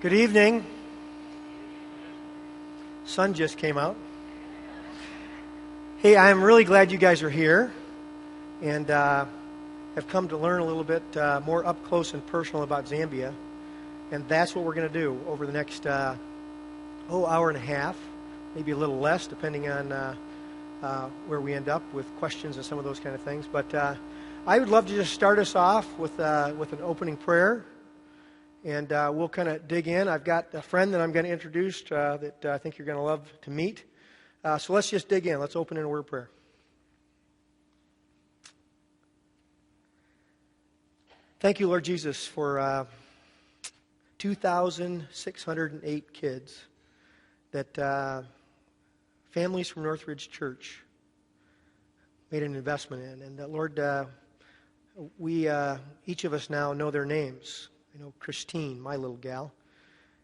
Good evening. Sun just came out. Hey, I'm really glad you guys are here and have come to learn a little bit more up close and personal about Zambia. And that's what we're going to do over the next hour and a half, maybe a little less, depending on where we end up with questions and some of those kind of things. But I would love to just start us off with an opening prayer. And we'll kind of dig in. I've got a friend that I'm going to introduce that I think you're going to love to meet. So let's just dig in. Let's open in a word of prayer. Thank you, Lord Jesus, for 2,608 kids that families from NorthRidge Church made an investment in. And Lord, we each of us now know their names. I know Christine, my little gal.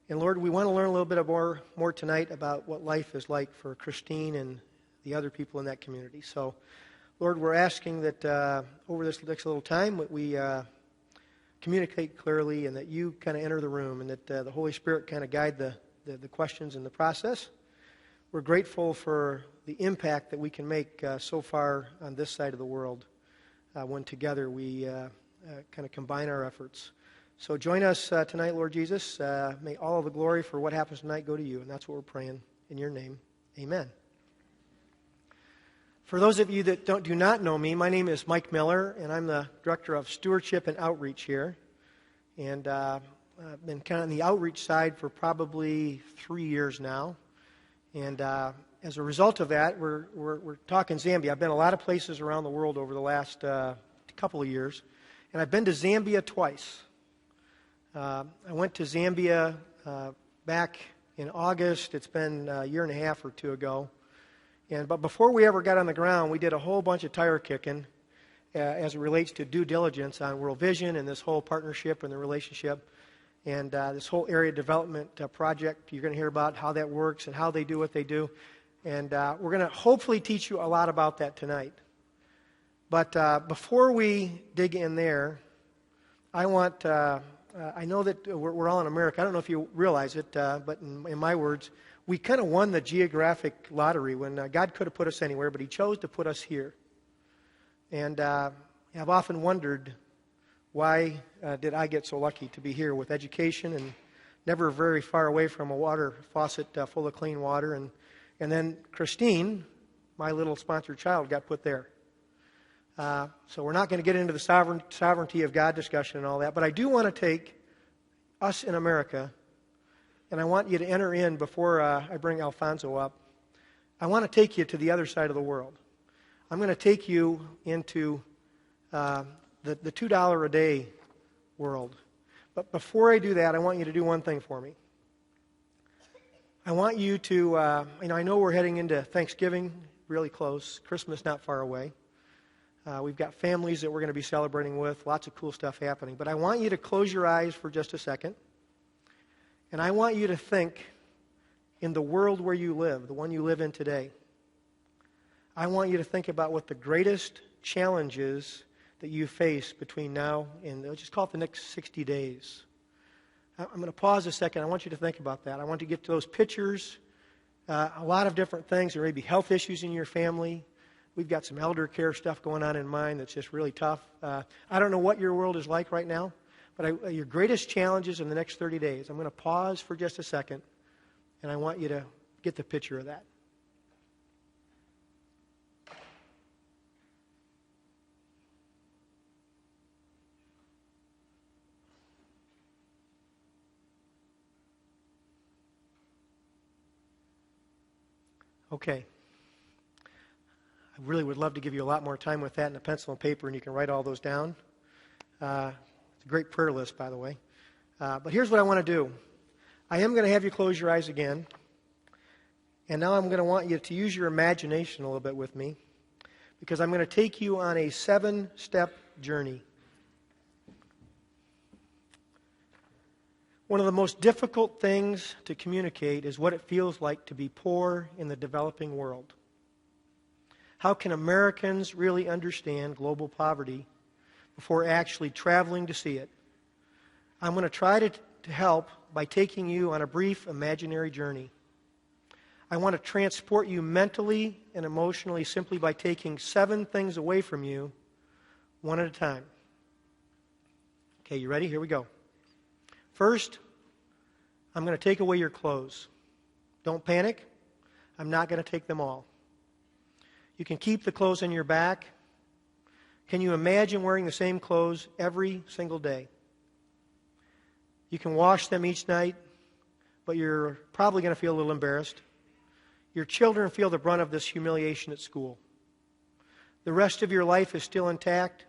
And Lord, we want to learn a little bit more tonight about what life is like for Christine and the other people in that community. So, Lord, we're asking that over this next little time that we communicate clearly and that you kind of enter the room and that the Holy Spirit kind of guide the questions in the process. We're grateful for the impact that we can make so far on this side of the world when together we kind of combine our efforts. So join us tonight, Lord Jesus. May all of the glory for what happens tonight go to you, and that's what we're praying in your name. Amen. For those of you that do not know me, my name is Mike Miller, and I'm the Director of Stewardship and Outreach here. And I've been kind of on the outreach side for probably 3 years now. And as a result of that, we're talking Zambia. I've been a lot of places around the world over the last couple of years, and I've been to Zambia twice. I went to Zambia back in August. It's been a year and a half or two ago. But before we ever got on the ground, we did a whole bunch of tire kicking as it relates to due diligence on World Vision and this whole partnership and the relationship and this whole area development project. You're going to hear about how that works and how they do what they do. And we're going to hopefully teach you a lot about that tonight. But before we dig in there, I want... I know that we're all in America. I don't know if you realize it, but in my words, we kind of won the geographic lottery when God could have put us anywhere, but He chose to put us here. And I've often wondered, why did I get so lucky to be here with education and never very far away from a water faucet full of clean water? And then Christine, my little sponsored child, got put there. So we're not going to get into the sovereignty of God discussion and all that, but I do want to take us in America, and I want you to enter in before I bring Alfonso up. I want to take you to the other side of the world. I'm going to take you into the $2 a day world. But before I do that, I want you to do one thing for me. I want you to, I know we're heading into Thanksgiving, really close, Christmas not far away. We've got families that we're going to be celebrating with, lots of cool stuff happening. But I want you to close your eyes for just a second. And I want you to think in the world where you live, the one you live in today. I want you to think about what the greatest challenges that you face between now and, let's just call it the next 60 days. I'm going to pause a second. I want you to think about that. I want you to get to those pictures, a lot of different things. There may be health issues in your family. We've got some elder care stuff going on in mine that's just really tough. I don't know what your world is like right now, but your greatest challenges in the next 30 days. I'm going to pause for just a second, and I want you to get the picture of that. Okay. I really would love to give you a lot more time with that and a pencil and paper, and you can write all those down. It's a great prayer list, by the way. But here's what I want to do. I am going to have you close your eyes again. And now I'm going to want you to use your imagination a little bit with me, because I'm going to take you on a 7-step journey. One of the most difficult things to communicate is what it feels like to be poor in the developing world. How can Americans really understand global poverty before actually traveling to see it? I'm going to try to to help by taking you on a brief imaginary journey. I want to transport you mentally and emotionally simply by taking 7 things away from you one at a time. Okay, you ready? Here we go. First, I'm going to take away your clothes. Don't panic. I'm not going to take them all. You can keep the clothes on your back. Can you imagine wearing the same clothes every single day? You can wash them each night, but you're probably going to feel a little embarrassed. Your children feel the brunt of this humiliation at school. The rest of your life is still intact.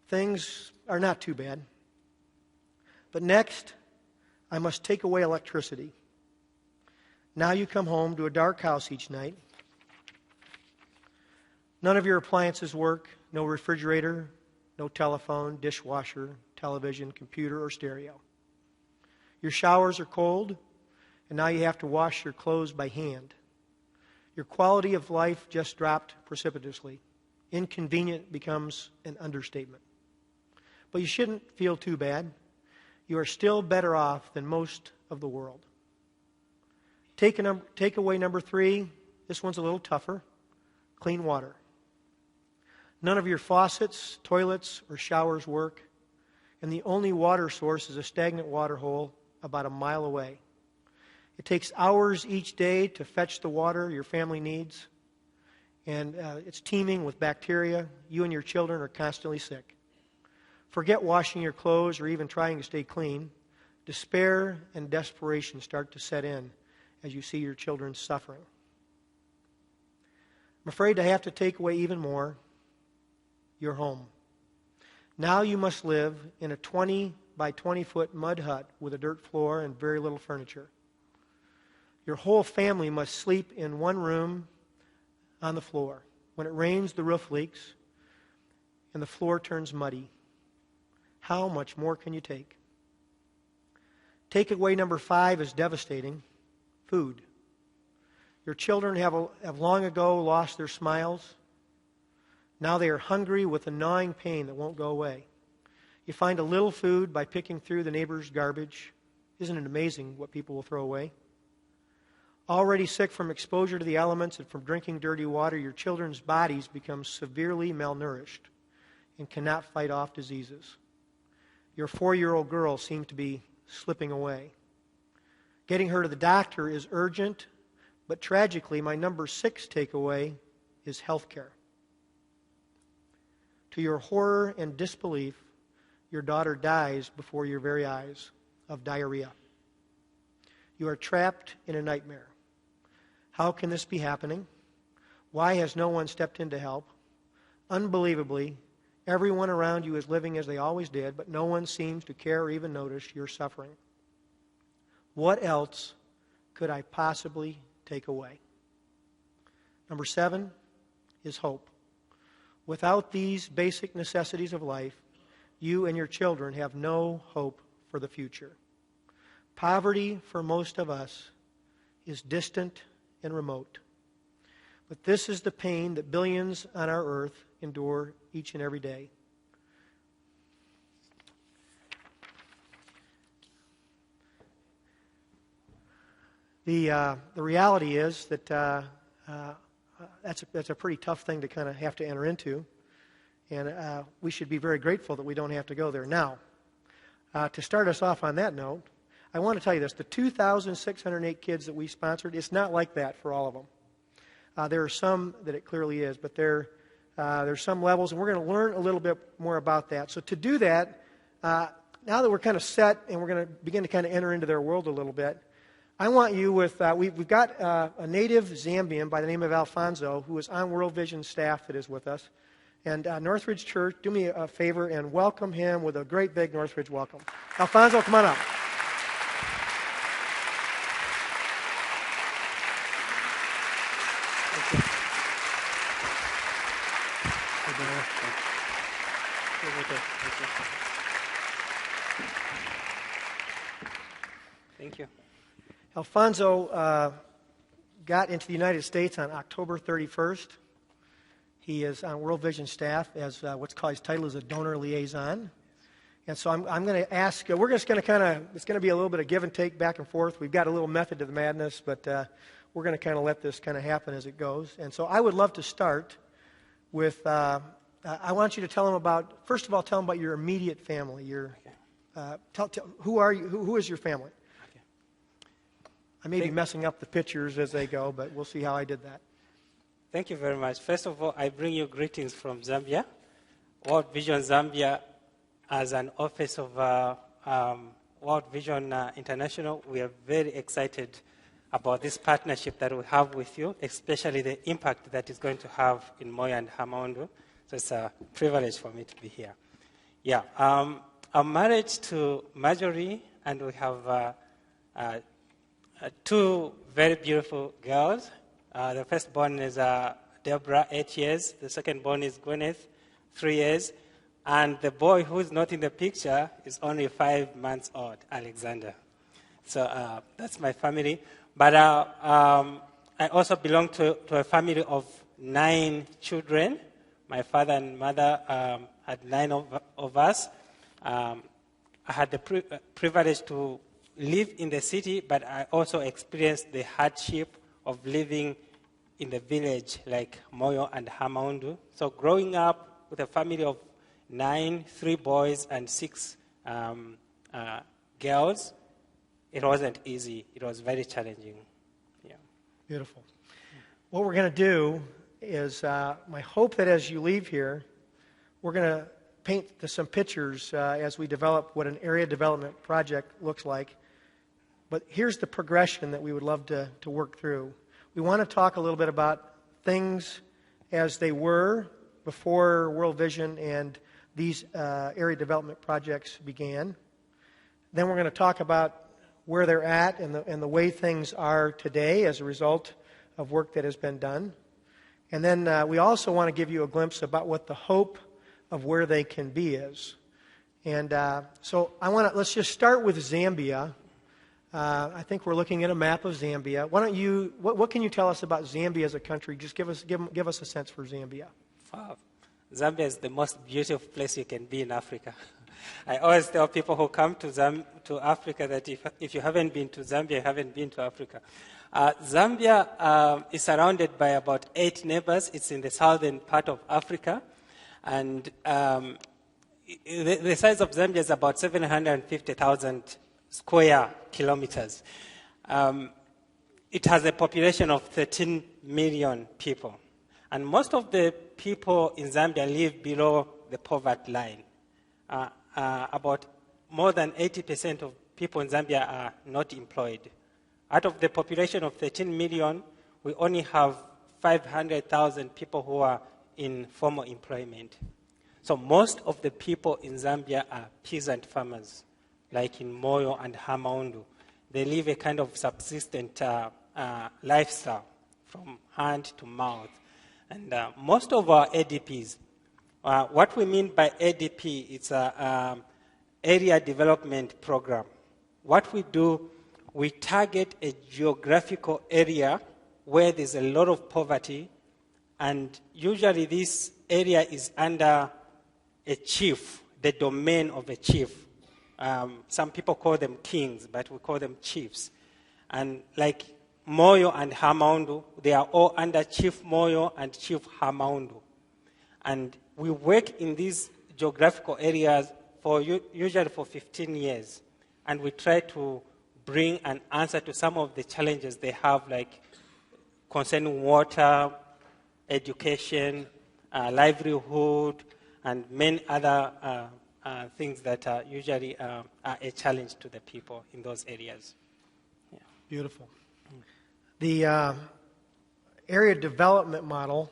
Things are not too bad. But next, I must take away electricity. Now you come home to a dark house each night. None of your appliances work. No refrigerator, no telephone, dishwasher, television, computer, or stereo. Your showers are cold, and now you have to wash your clothes by hand. Your quality of life just dropped precipitously. Inconvenient becomes an understatement. But you shouldn't feel too bad. You are still better off than most of the world. Takeaway number 3, this one's a little tougher. Clean water. None of your faucets, toilets, or showers work, and the only water source is a stagnant water hole about a mile away. It takes hours each day to fetch the water your family needs, and it's teeming with bacteria. You and your children are constantly sick. Forget washing your clothes or even trying to stay clean. Despair and desperation start to set in as you see your children suffering. I'm afraid I have to take away even more. Your home. Now you must live in a 20 by 20 foot mud hut with a dirt floor and very little furniture. Your whole family must sleep in one room on the floor. When it rains, the roof leaks and the floor turns muddy. How much more can you take? Takeaway number 5 is devastating. Food. Your children have long ago lost their smiles. Now they are hungry with a gnawing pain that won't go away. You find a little food by picking through the neighbor's garbage. Isn't it amazing what people will throw away? Already sick from exposure to the elements and from drinking dirty water, your children's bodies become severely malnourished and cannot fight off diseases. Your 4-year-old girl seems to be slipping away. Getting her to the doctor is urgent, but tragically, my number 6 takeaway is health care. To your horror and disbelief, your daughter dies before your very eyes of diarrhea. You are trapped in a nightmare. How can this be happening? Why has no one stepped in to help? Unbelievably, everyone around you is living as they always did, but no one seems to care or even notice your suffering. What else could I possibly take away? Number 7 is hope. Without these basic necessities of life, you and your children have no hope for the future. Poverty, for most of us, is distant and remote. But this is the pain that billions on our earth endure each and every day. The reality is that that's a pretty tough thing to kind of have to enter into, and we should be very grateful that we don't have to go there. Now, to start us off on that note, I want to tell you this. The 2,608 kids that we sponsored, it's not like that for all of them. There are some that it clearly is, but there's some levels, and we're going to learn a little bit more about that. So to do that, now that we're kind of set and we're going to begin to kind of enter into their world a little bit, I want you with, we've got a native Zambian by the name of Alfonso who is on World Vision staff that is with us. And NorthRidge Church, do me a favor and welcome him with a great big NorthRidge welcome. Alfonso, come on up. Thank you. Alfonso got into the United States on October 31st. He is on World Vision staff as what's called, his title is a donor liaison. And so I'm going to ask, we're just going to it's going to be a little bit of give and take back and forth. We've got a little method to the madness, but we're going to kind of let this kind of happen as it goes. And so I would love to start with, I want you to tell them about, first of all, tell them about your immediate family. Who are you? Who is your family? Okay. I may be messing up the pictures as they go, but we'll see how I did that. Thank you very much. First of all, I bring you greetings from Zambia. World Vision Zambia, as an office of World Vision International, we are very excited about this partnership that we have with you, especially the impact that it's going to have in Moyo and Hamaundu. So it's a privilege for me to be here. Yeah, I'm married to Marjorie, and we have two very beautiful girls. The firstborn is Deborah, 8 years. The secondborn is Gwyneth, 3 years. And the boy who's not in the picture is only 5 months old, Alexander. So that's my family. But I also belong to a family of 9 children. My father and mother had 9 of us. I had the privilege to live in the city, but I also experienced the hardship of living in the village like Moyo and Hamaundu. So growing up with a family of 9, 3 boys and 6 girls, it wasn't easy. It was very challenging. Yeah. Beautiful. What we're going to do is, my hope that as you leave here, we're going to paint some pictures as we develop what an area development project looks like. But here's the progression that we would love to work through. We want to talk a little bit about things as they were before World Vision and these area development projects began. Then we're going to talk about where they're at and the way things are today as a result of work that has been done. And then we also want to give you a glimpse about what the hope of where they can be is. And so let's just start with Zambia. I think we're looking at a map of Zambia. Why don't you? What can you tell us about Zambia as a country? Just give us a sense for Zambia. Wow. Zambia is the most beautiful place you can be in Africa. I always tell people who come to Africa that if you haven't been to Zambia, you haven't been to Africa. Zambia is surrounded by about 8 neighbors. It's in the southern part of Africa. And the size of Zambia is about 750,000 square kilometers. It has a population of 13 million people. And most of the people in Zambia live below the poverty line. About more than 80% of people in Zambia are not employed. Out of the population of 13 million, we only have 500,000 people who are in formal employment. So most of the people in Zambia are peasant farmers, like in Moyo and Hamaundu. They live a kind of subsistent lifestyle from hand to mouth. And most of our ADPs, what we mean by ADP, it's an area development program. What we do, we target a geographical area where there's a lot of poverty, and usually this area is under a chief, the domain of a chief. Some people call them kings, but we call them chiefs. And like Moyo and Hamaundu, they are all under Chief Moyo and Chief Hamaundu. And we work in these geographical areas usually for 15 years. And we try to bring an answer to some of the challenges they have, like concerning water, education, livelihood, and many other things that usually are a challenge to the people in those areas. Yeah. Beautiful. The area development model,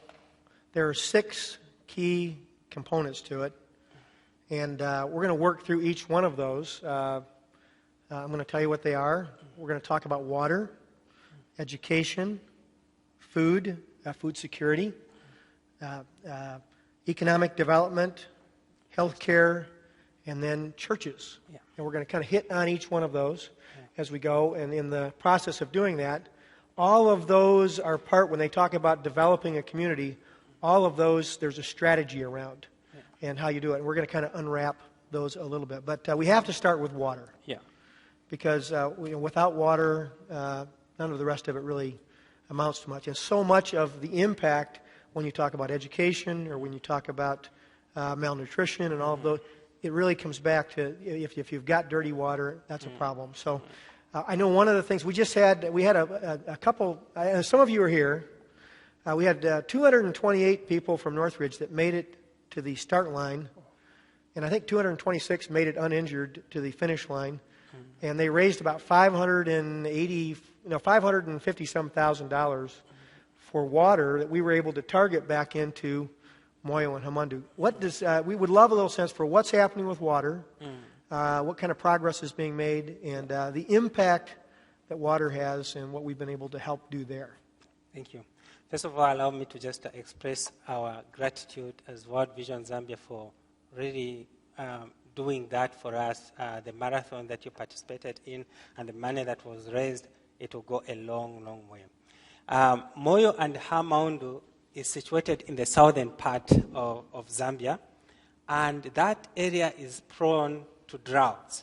there are 6 key components to it, and we're going to work through each one of those. I'm going to tell you what they are. We're going to talk about water, education, food security, economic development, healthcare, and then churches. Yeah. And we're going to kind of hit on each one of those as we go. And in the process of doing that, all of those are when they talk about developing a community, all of those, there's a strategy around and how you do it. And we're going to kind of unwrap those a little bit. But we have to start with water. Yeah. Because without water, none of the rest of it really amounts to much. And so much of the impact when you talk about education or when you talk about malnutrition and all of those, it really comes back to if you've got dirty water, that's a problem. So I know one of the things we had a couple, some of you are here. We had 228 people from NorthRidge that made it to the start line, and I think 226 made it uninjured to the finish line, and they raised about $550,000 for water that we were able to target back into Moyo and Hamandu. We would love a little sense for what's happening with water, what kind of progress is being made, and the impact that water has and what we've been able to help do there. Thank you. First of all, allow me to just express our gratitude as World Vision Zambia for really doing that for us. The marathon that you participated in and the money that was raised, it will go a long, long way. Moyo and Hamandu is situated in the southern part of Zambia, and that area is prone to droughts.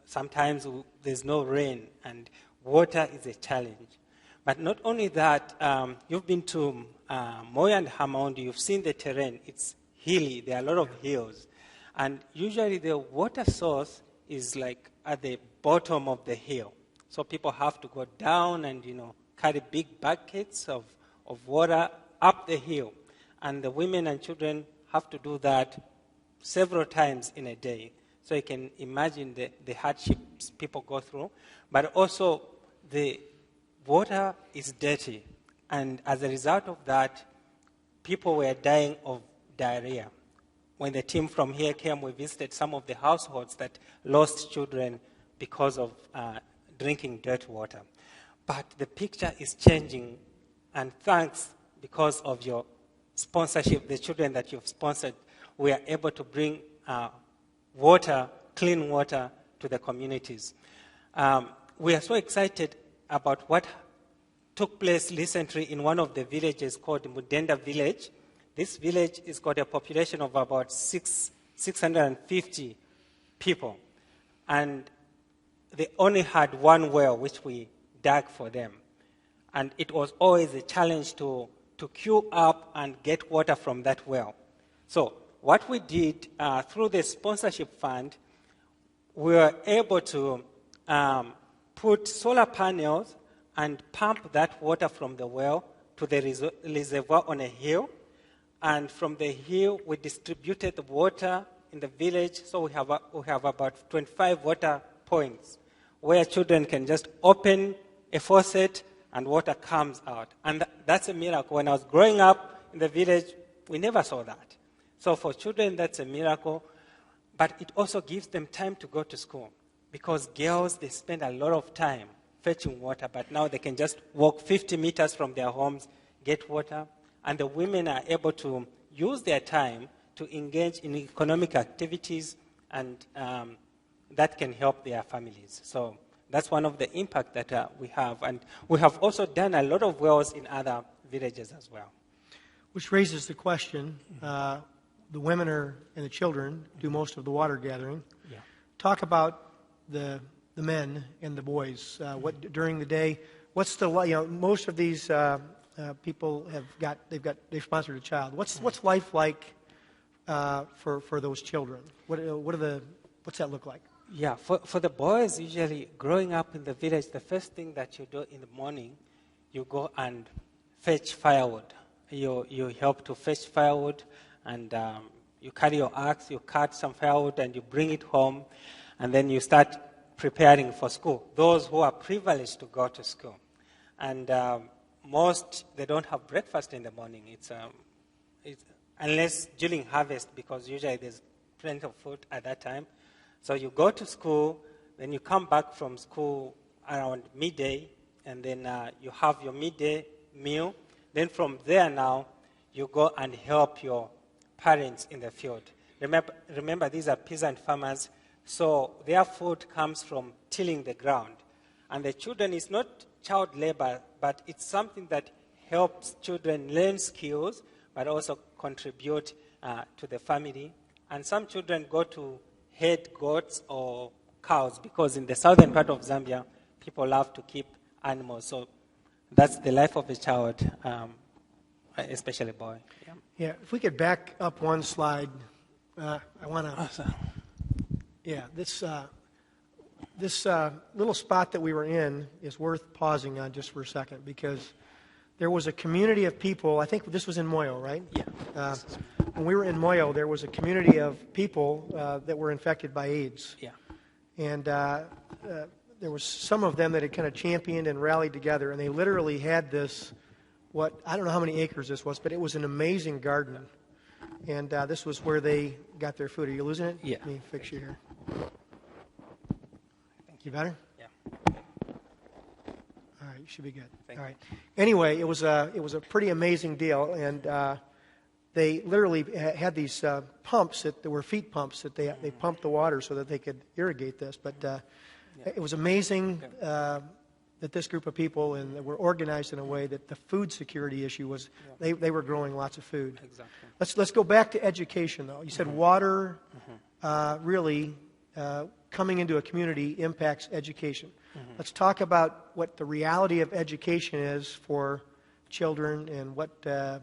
Sometimes there's no rain, and water is a challenge. But not only that, you've been to Moyo and Hamandu, you've seen the terrain. It's hilly. There are a lot of hills. And usually the water source is like at the bottom of the hill. So people have to go down and, carry big buckets of water up the hill. And the women and children have to do that several times in a day. So you can imagine the hardships people go through. But also the water is dirty. And as a result of that, people were dying of diarrhea. When the team from here came, we visited some of the households that lost children because of drinking dirty water. But the picture is changing, and thanks because of your sponsorship, the children that you've sponsored, we are able to bring water, clean water, to the communities. We are so excited about what took place recently in one of the villages called Mudenda Village. This village has got a population of about 650 people. And they only had one well, which we dug for them. And it was always a challenge to queue up and get water from that well. So what we did through the sponsorship fund, we were able to put solar panels and pump that water from the well to the reservoir on a hill. And from the hill, we distributed the water in the village. So we have about 25 water points where children can just open a faucet and water comes out. And that's a miracle. When I was growing up in the village, we never saw that. So for children, that's a miracle. But it also gives them time to go to school. Because girls, they spend a lot of time fetching water, but now they can just walk 50 meters from their homes, get water, and the women are able to use their time to engage in economic activities, and that can help their families. So that's one of the impact that we have. And we have also done a lot of wells in other villages as well. Which raises the question, the women and the children do most of the water gathering. Yeah. Talk about the men and the boys. What during the day? What's the most of these people they've sponsored a child. What's life like for those children? What's that look like? Yeah, for the boys, usually growing up in the village, the first thing that you do in the morning, you go and fetch firewood. You help to fetch firewood, and you carry your axe, you cut some firewood, and you bring it home, and then you start preparing for school. Those who are privileged to go to school. And most, they don't have breakfast in the morning. It's unless during harvest, because usually there's plenty of food at that time. So you go to school, then you come back from school around midday, and then you have your midday meal. Then from there now, you go and help your parents in the field. Remember, these are peasant farmers, so their food comes from tilling the ground. And the children, is not child labor, but it's something that helps children learn skills, but also contribute to the family. And some children go to herd goats or cows because in the southern part of Zambia, people love to keep animals. So that's the life of a child, especially a boy. Yeah. Yeah, if we could back up one slide, I want to. Yeah, this little spot that we were in is worth pausing on just for a second because there was a community of people. I think this was in Moyo, right? Yeah. When we were in Moyo, there was a community of people that were infected by AIDS. Yeah. And there was some of them that had kind of championed and rallied together, and they literally had this, I don't know how many acres this was, but it was an amazing garden. And this was where they got their food. Are you losing it? Yeah. Let me fix you here. You better? Yeah. All right, you should be good. Thank All right. Anyway, it was a pretty amazing deal, and they literally had these pumps that were feet pumps that they pumped the water so that they could irrigate this. But it was amazing that this group of people and were organized in a way that the food security issue was they were growing lots of food. Exactly. Let's go back to education though. You said water really coming into a community impacts education. Let's talk about what the reality of education is for children and what that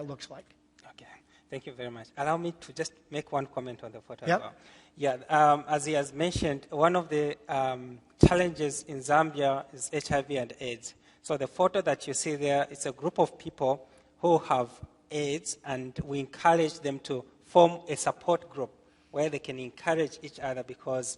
looks like. Okay, thank you very much. Allow me to just make one comment on the photo. Yep. As well. Yeah, as he has mentioned, one of the challenges in Zambia is HIV and AIDS. So the photo that you see there is a group of people who have AIDS, and we encourage them to form a support group where they can encourage each other because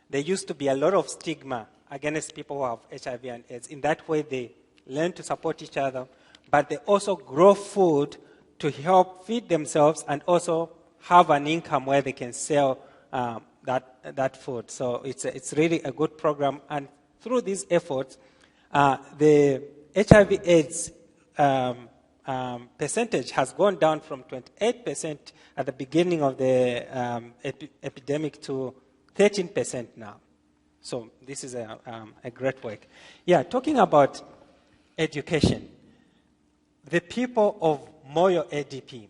there used to be a lot of stigma against people who have HIV and AIDS. In that way, they learn to support each other, but they also grow food to help feed themselves and also have an income where they can sell that food. So it's really a good program. And through these efforts, the HIV/AIDS percentage has gone down from 28% at the beginning of the epidemic to 13% now. So this is a great work. Yeah, talking about education, the people of Moyo ADP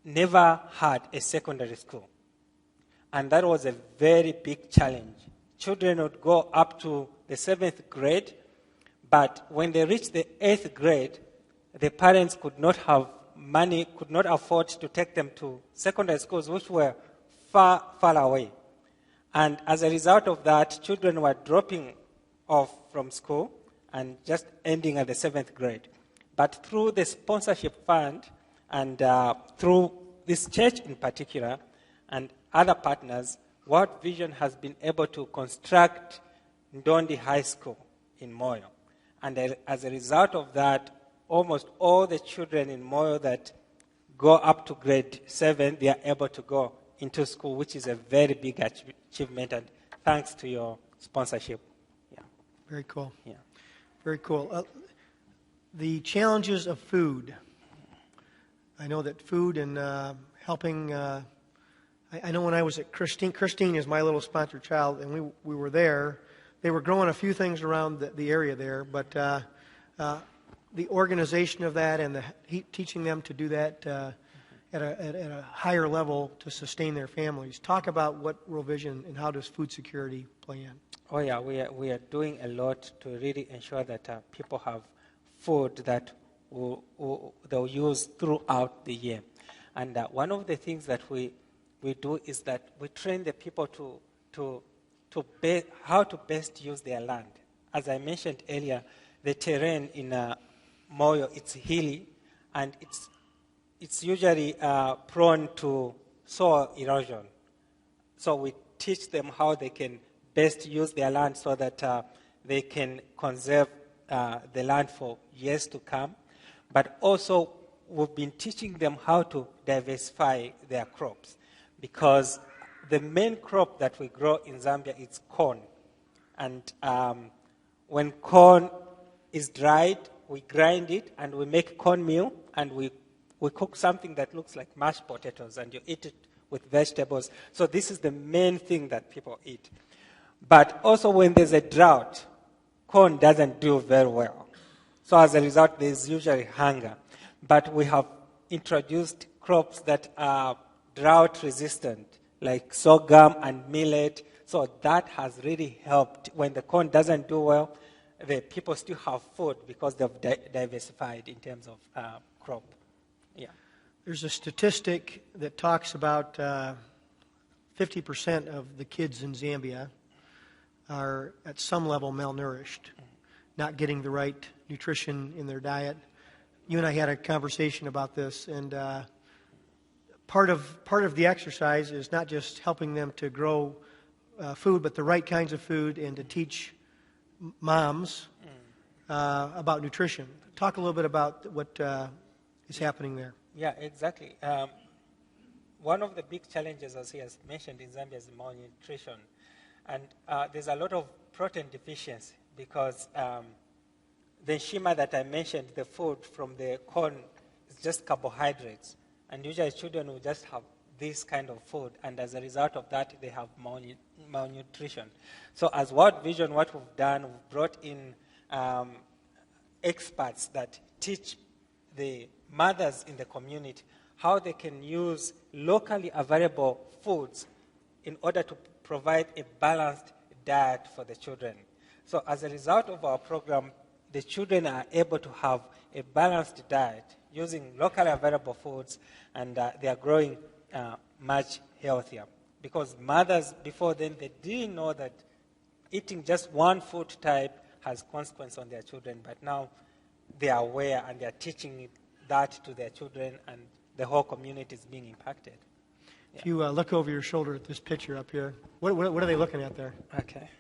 never had a secondary school. And that was a very big challenge. Children would go up to the 7th grade, but when they reached the 8th grade, the parents could not have money, could not afford to take them to secondary schools, which were far, far away. And as a result of that, children were dropping off from school and just ending at the 7th grade. But through the sponsorship fund and through this church in particular and other partners, World Vision has been able to construct Ndondi High School in Moyo. And as a result of that, almost all the children in Moyo that go up to grade 7, they are able to go into school, which is a very big achievement, and thanks to your sponsorship. Yeah. Very cool. Yeah. Very cool. The challenges of food. I know that food and helping. I know when I was at Christine is my little sponsored child, and we were there. They were growing a few things around the area there, but the organization of that and teaching them to do that at a higher level to sustain their families. Talk about what World Vision and how does food security play in? Oh yeah, we are doing a lot to really ensure that people have food that they'll use throughout the year. And one of the things that we do is that we train the people how to best use their land. As I mentioned earlier, the terrain in Moyo, it's hilly, and it's usually prone to soil erosion. So we teach them how they can best use their land so that they can conserve the land for years to come. But also, we've been teaching them how to diversify their crops, because the main crop that we grow in Zambia is corn. And when corn is dried, we grind it and we make cornmeal, and we cook something that looks like mashed potatoes, and you eat it with vegetables. So this is the main thing that people eat. But also when there's a drought, corn doesn't do very well. So as a result, there's usually hunger. But we have introduced crops that are drought resistant, like sorghum and millet. So that has really helped. When the corn doesn't do well, the people still have food because they've diversified in terms of crop. Yeah. There's a statistic that talks about 50% of the kids in Zambia are at some level malnourished, not getting the right nutrition in their diet. You and I had a conversation about this, and part of the exercise is not just helping them to grow food, but the right kinds of food, and to teach moms about nutrition. Talk a little bit about what is happening there. Yeah, exactly. One of the big challenges, as he has mentioned, in Zambia is malnutrition. And there's a lot of protein deficiency because the shima that I mentioned, the food from the corn, is just carbohydrates. And usually children will just have this kind of food, and as a result of that, they have malnutrition. So as World Vision, what we've done, we've brought in experts that teach the mothers in the community how they can use locally available foods in order to provide a balanced diet for the children. So as a result of our program, the children are able to have a balanced diet using locally available foods, and they are growing much healthier. Because mothers before then, they didn't know that eating just one food type has consequence on their children, but now they are aware and they are teaching that to their children, and the whole community is being impacted. Yeah. If you look over your shoulder at this picture up here, what are they looking at there? Okay.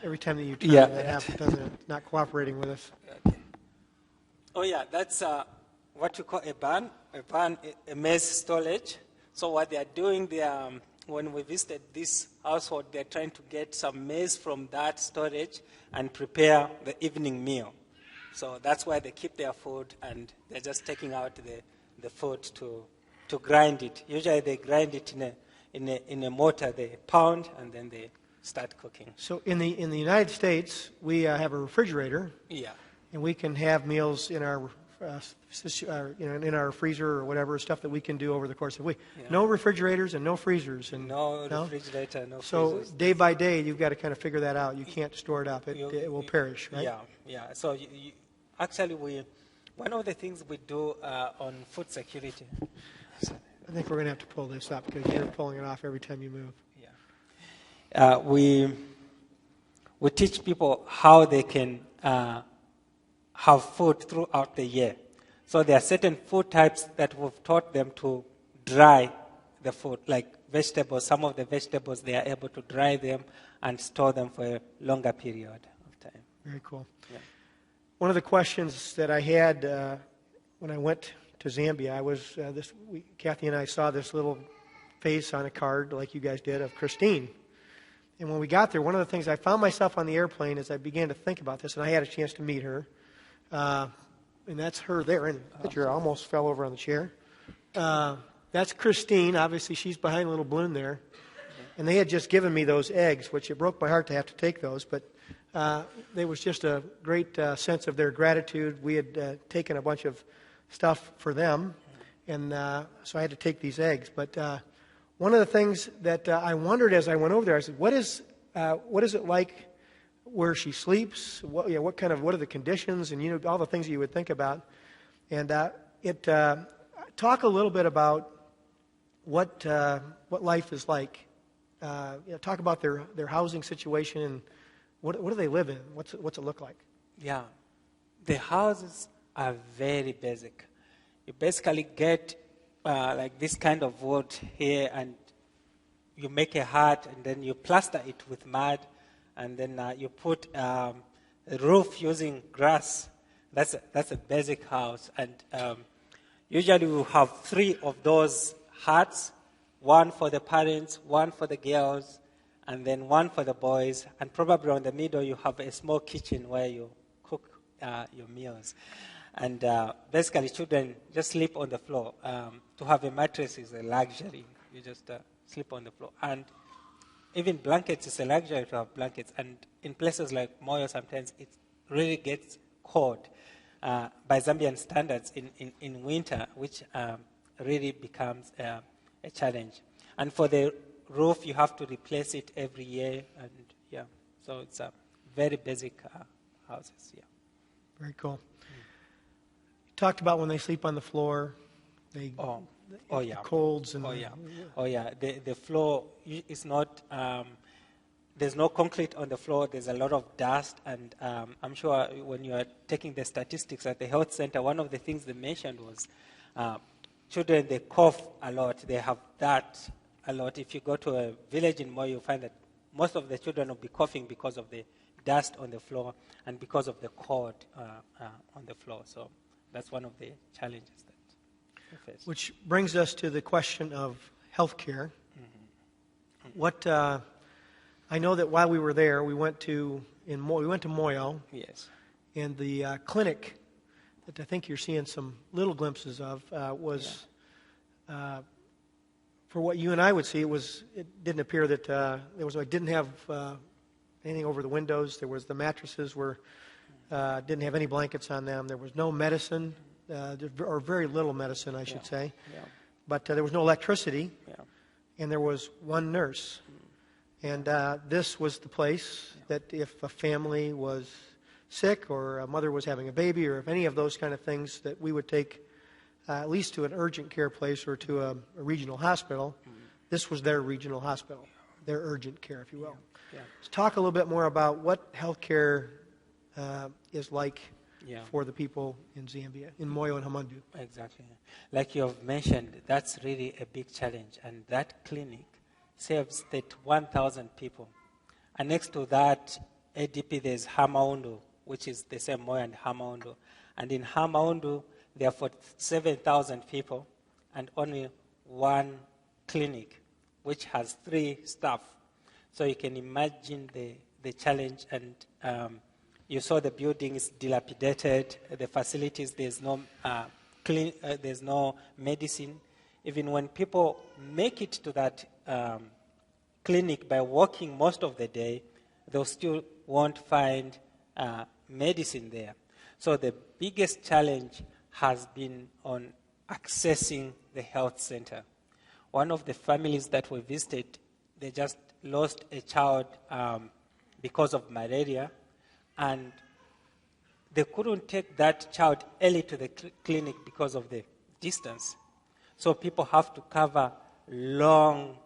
Every time that you turn, that happens, doesn't it? Not cooperating with us. Okay. Oh yeah, that's what you call a barn, a maize storage. So what they are doing, when we visited this household, they're trying to get some maize from that storage and prepare the evening meal. So that's why they keep their food, and they're just taking out the food to grind it. Usually they grind it in a mortar, they pound, and then they start cooking. So in the United States, we have a refrigerator. Yeah. And we can have meals in our in our freezer or whatever, stuff that we can do over the course of the week. Yeah. No refrigerators and no freezers. And no refrigerator, no freezers. So day by day, you've got to kind of figure that out. You can't store it up. It will perish, right? Yeah. So actually, one of the things we do on food security. I think we're going to have to pull this up because you're pulling it off every time you move. Yeah. We teach people how they can have food throughout the year. So there are certain food types that we've taught them to dry the food, like vegetables. Some of the vegetables, they are able to dry them and store them for a longer period of time. Very cool. Yeah. One of the questions that I had when I went to Zambia, I was Kathy and I saw this little face on a card, like you guys did, of Christine. And when we got there, one of the things I found myself on the airplane as I began to think about this, and I had a chance to meet her, and that's her there in the picture. I almost fell over on the chair. That's Christine. Obviously, she's behind a little balloon there. And they had just given me those eggs, which it broke my heart to have to take those. But there was just a great sense of their gratitude. We had taken a bunch of stuff for them, and so I had to take these eggs. But one of the things that I wondered as I went over there, I said, what is it like where she sleeps? What are the conditions, and all the things that you would think about. And talk a little bit about what life is like. Talk about their housing situation, and what do they live in? What's it look like? Yeah, the houses are very basic. You basically get like this kind of wood here, and you make a hut, and then you plaster it with mud, and then you put a roof using grass. That's a basic house, and usually we have 3 of those huts, one for the parents, one for the girls, and then one for the boys, and probably on the middle you have a small kitchen where you cook your meals. And basically children just sleep on the floor. To have a mattress is a luxury. You just sleep on the floor. And even blankets is a luxury to have blankets. And in places like Moyo, sometimes it really gets cold by Zambian standards in winter, which really becomes a challenge. And for the roof, you have to replace it every year, and yeah, so it's a very basic houses. Yeah. Very cool. You talked about when they sleep on the floor, they yeah, colds and The floor is not. There's no concrete on the floor. There's a lot of dust, and I'm sure when you are taking the statistics at the health center, one of the things they mentioned was children, they cough a lot. They have that a lot. If you go to a village in Moyo, you'll find that most of the children will be coughing because of the dust on the floor and because of the cord on the floor. So that's one of the challenges that we face. Which brings us to the question of health care. What I know that while we were there, we went to Moyo. Yes. And the clinic that I think you're seeing some little glimpses of was, for what you and I would see, it didn't appear that it didn't have anything over the windows. There was the mattresses didn't have any blankets on them. There was no medicine, or very little medicine, I should say. Yeah. But there was no electricity, and there was one nurse. And this was the place that if a family was sick or a mother was having a baby or if any of those kind of things, that we would take at least to an urgent care place or to a regional hospital. This was their regional hospital, their urgent care, if you will. Let's talk a little bit more about what health care is like for the people in Zambia, in Moyo and Hamandu. Exactly. Like you have mentioned, that's really a big challenge. And that clinic serves 1,000 people. And next to that ADP, there's Hamaundu, which is the same Moyo and Hamaundu. And in Hamaundu, there are 7,000 people and only one clinic, which has 3 staff. So you can imagine the challenge. And you saw the building is dilapidated, the facilities, there's no there's no medicine. Even when people make it to that clinic by walking most of the day, they still won't find medicine there. So the biggest challenge has been on accessing the health center. One of the families that we visited, they just lost a child because of malaria, and they couldn't take that child early to the clinic because of the distance. So people have to cover long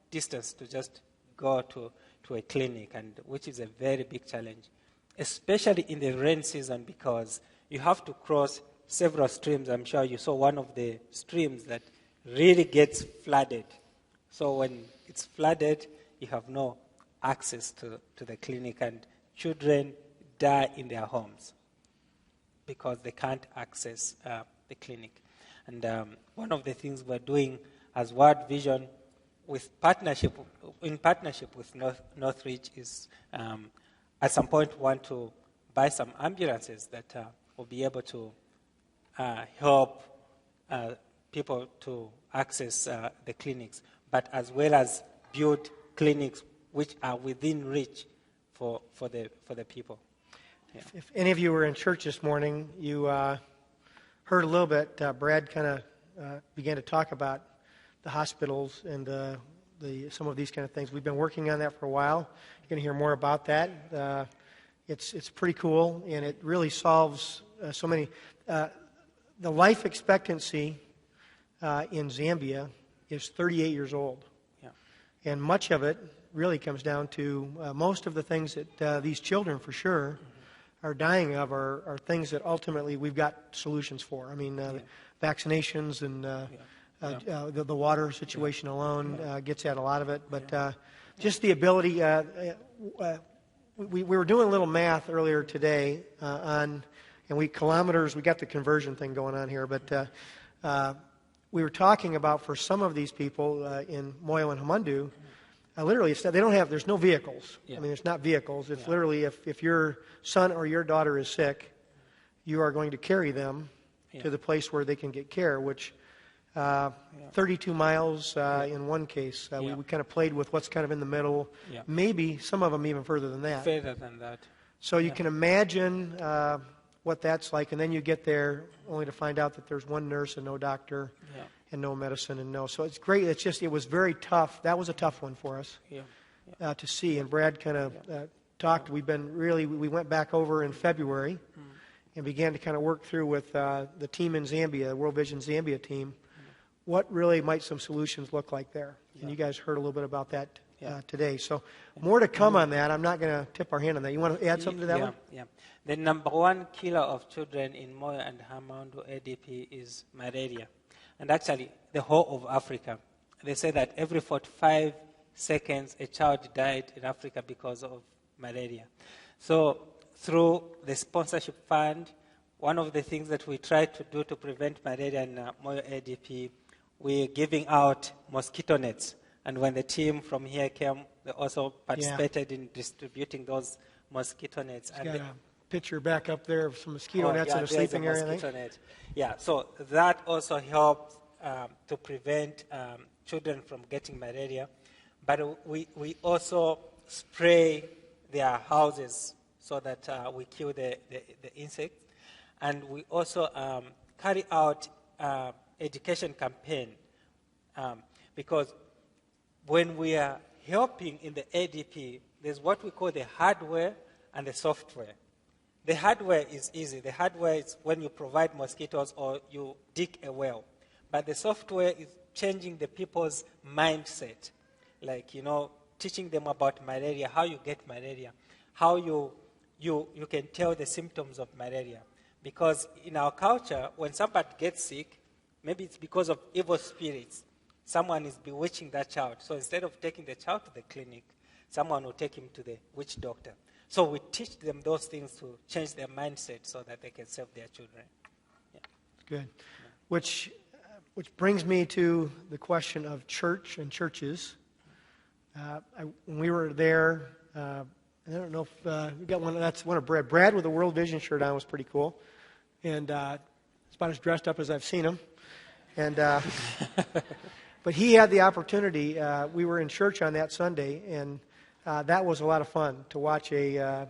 distance to just go to a clinic, and which is a very big challenge, especially in the rain season, because you have to cross several streams. I'm sure you saw one of the streams that really gets flooded. So when it's flooded, you have no access to the clinic, and children die in their homes because they can't access the clinic. And one of the things we're doing as World Vision in partnership with NorthRidge is at some point want to buy some ambulances that will be able to help people to access the clinics, but as well as build clinics which are within reach for the people. Yeah. If any of you were in church this morning, you heard a little bit. Brad kind of began to talk about the hospitals and some of these kind of things. We've been working on that for a while. You're going to hear more about that. It's pretty cool, and it really solves so many. The life expectancy in Zambia is 38 years old. Yeah. And much of it really comes down to most of the things that these children, for sure, are dying of are things that ultimately we've got solutions for. I mean, vaccinations and the water situation alone gets at a lot of it. But just the ability, we were doing a little math earlier today on, and we got the conversion thing going on here, but we were talking about for some of these people in Moyo and Hamandu, literally, there's no vehicles. Yeah. I mean, it's not vehicles. It's literally if your son or your daughter is sick, you are going to carry them to the place where they can get care, which 32 miles in one case. We kind of played with what's kind of in the middle. Yeah. Maybe some of them even further than that. Further than that. So you can imagine what that's like, and then you get there only to find out that there's one nurse and no doctor. Yeah. know medicine and know. So it's great. It's just, it was very tough. That was a tough one for us to see. And Brad kind of talked. We went back over in February and began to kind of work through with the team in Zambia, the World Vision Zambia team, what really might some solutions look like there. And you guys heard a little bit about that today. So more to come on that. I'm not going to tip our hand on that. You want to add something to that one? Yeah. The number one killer of children in Moyo and Hamandu ADP is malaria. And actually, the whole of Africa. They say that every 45 seconds a child died in Africa because of malaria. So through the sponsorship fund, one of the things that we try to do to prevent malaria in Moyo ADP, we're giving out mosquito nets. And when the team from here came, they also participated in distributing those mosquito nets. And got a picture back up there of some mosquito nets in a sleeping area. Mosquito net. Yeah, so that also helps to prevent children from getting malaria. But we also spray their houses so that we kill the insects. And we also carry out education campaign because when we are helping in the ADP, there's what we call the hardware and the software. The hardware is easy. The hardware is when you provide mosquitoes or you dig a well. But the software is changing the people's mindset. Like, teaching them about malaria, how you get malaria, how you can tell the symptoms of malaria. Because in our culture, when somebody gets sick, maybe it's because of evil spirits. Someone is bewitching that child. So instead of taking the child to the clinic, someone will take him to the witch doctor. So we teach them those things to change their mindset so that they can save their children. Yeah. Good. Which brings me to the question of church and churches. When we were there, I don't know if we got one. That's one of Brad. Brad with a World Vision shirt on was pretty cool, and it's about as dressed up as I've seen him. And but he had the opportunity. We were in church on that Sunday, and that was a lot of fun to watch a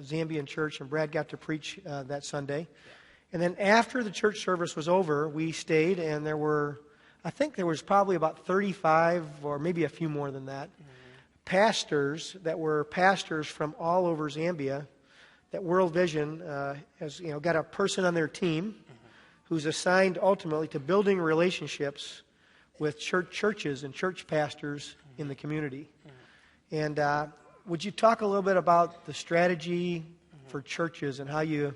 Zambian church. And Brad got to preach that Sunday. And then after the church service was over, we stayed, and I think there was probably about 35 or maybe a few more than that, pastors that were pastors from all over Zambia. That World Vision has got a person on their team who's assigned ultimately to building relationships with churches and church pastors in the community. And would you talk a little bit about the strategy for churches and how you